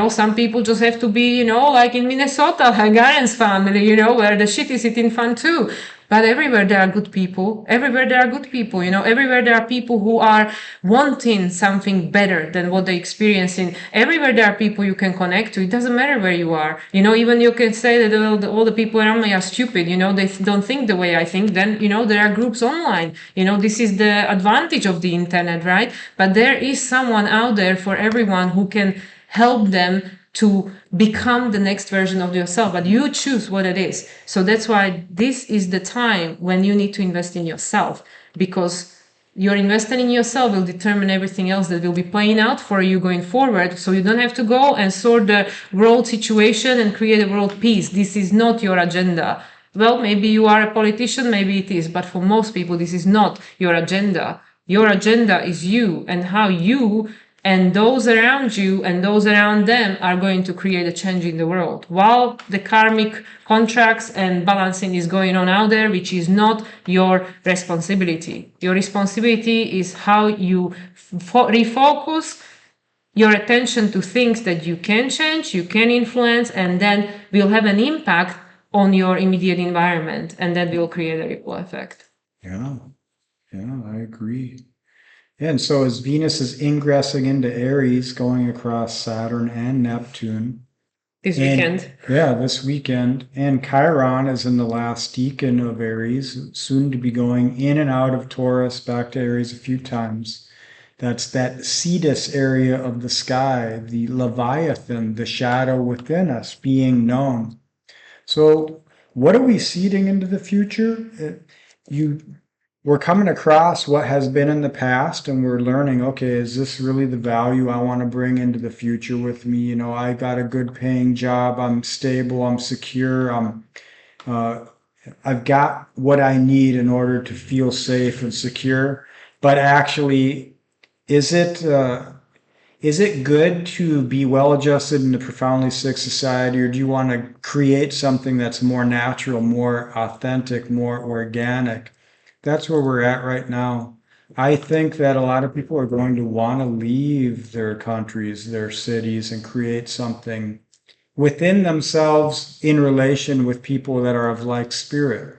Some people just have to be, like in Minnesota, Hungarian's family, where the shit is hitting fun too. But everywhere there are good people. Everywhere there are good people, everywhere there are people who are wanting something better than what they experience in. Everywhere there are people you can connect to. It doesn't matter where you are. Even you can say that all the people around me are stupid, they don't think the way I think. Then, there are groups online. This is the advantage of the internet, right? But there is someone out there for everyone who can help them to become the next version of yourself, but you choose what it is. So that's why this is the time when you need to invest in yourself, because your investing in yourself will determine everything else that will be playing out for you going forward. So you don't have to go and sort the world situation and create a world peace. This is not your agenda. Well, maybe you are a politician, maybe it is, but for most people, this is not your agenda. Your agenda is you and how you and those around you and those around them are going to create a change in the world. While the karmic contracts and balancing is going on out there, which is not your responsibility. Your responsibility is how you refocus your attention to things that you can change, you can influence, and then will have an impact on your immediate environment, and that will create a ripple effect. Yeah, I agree. Yeah, and so as Venus is ingressing into Aries, going across Saturn and Neptune. This weekend. Yeah, this weekend. And Chiron is in the last decan of Aries, soon to be going in and out of Taurus, back to Aries a few times. That's that Cetus area of the sky, the Leviathan, the shadow within us being known. So what are we seeding into the future? We're coming across what has been in the past, and we're learning, okay, is this really the value I want to bring into the future with me? I got a good paying job, I'm stable, I'm secure, I've got what I need in order to feel safe and secure. But actually, is it good to be well adjusted in a profoundly sick society, or do you want to create something that's more natural, more authentic, more organic? That's where we're at right now. I think that a lot of people are going to want to leave their countries, their cities, and create something within themselves in relation with people that are of like spirit.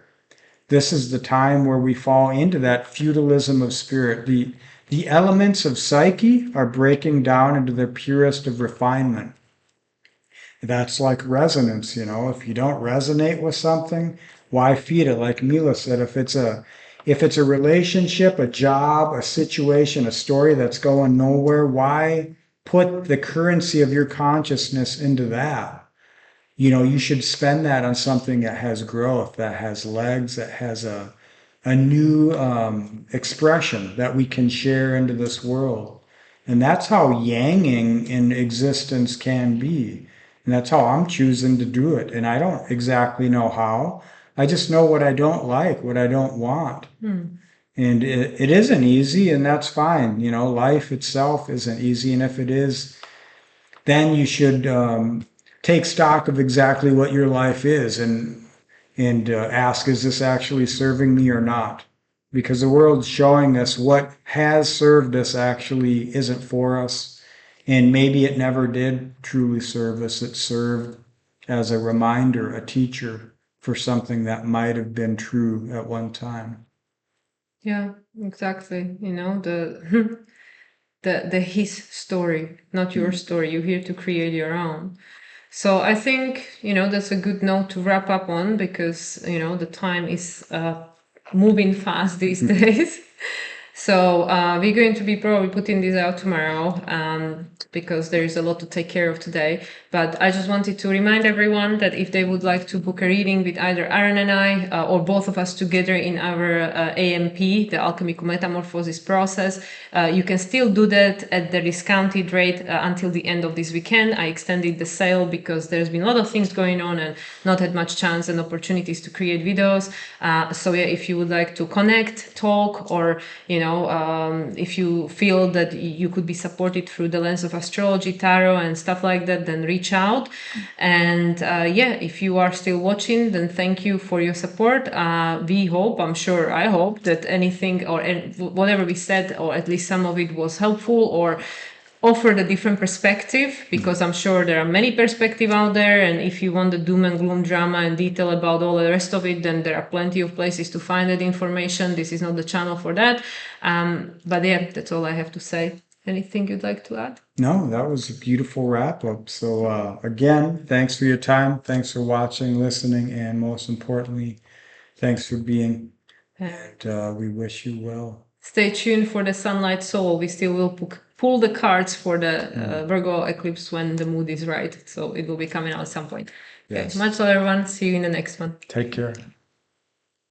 this is the time where we fall into that feudalism of spirit. The elements of psyche are breaking down into their purest of refinement. That's like resonance, you know. If you don't resonate with something, why feed it? Like Mila said, if it's a relationship, a job, a situation, a story that's going nowhere, why put the currency of your consciousness into that? You know, you should spend that on something that has growth, that has legs, that has a new expression that we can share into this world. And that's how yanging in existence can be. And that's how I'm choosing to do it. And I don't exactly know how. I just know what I don't like, what I don't want. And it isn't easy, and that's fine. You know, life itself isn't easy. And if it is, then you should take stock of exactly what your life is and ask, is this actually serving me or not? Because the world's showing us what has served us actually isn't for us. And maybe it never did truly serve us. It served as a reminder, a teacher for something that might have been true at one time. Yeah, exactly. You know, the his story, not your story. You're here to create your own. So I think, you know, that's a good note to wrap up on, because, you know, the time is moving fast these days. So we're going to be probably putting this out tomorrow, because there is a lot to take care of today. But I just wanted to remind everyone that if they would like to book a reading with either Aaron and I, or both of us together in our AMP, the Alchemical Metamorphosis process, you can still do that at the discounted rate until the end of this weekend. I extended the sale because there's been a lot of things going on and not had much chance and opportunities to create videos. So yeah, if you would like to connect, talk, or, you know, if you feel that you could be supported through the lens of astrology, tarot, and stuff like that, then reach out. And yeah, if you are still watching, then thank you for your support. We hope, I hope that anything or whatever we said, or at least some of it, was helpful or offered a different perspective, because I'm sure there are many perspectives out there, and if you want the doom and gloom drama and detail about all the rest of it, then there are plenty of places to find that information. This is not the channel for that. But yeah, that's all I have to say. Anything you'd like to add? No, that was a beautiful wrap up. So again, thanks for your time. Thanks for watching, listening, and most importantly, thanks for being. And we wish you well. Stay tuned for the Sunlight Soul. We still will pull the cards for the Virgo eclipse when the mood is right. So it will be coming out at some point. Okay. Yes. Much love, everyone. See you in the next one. Take care.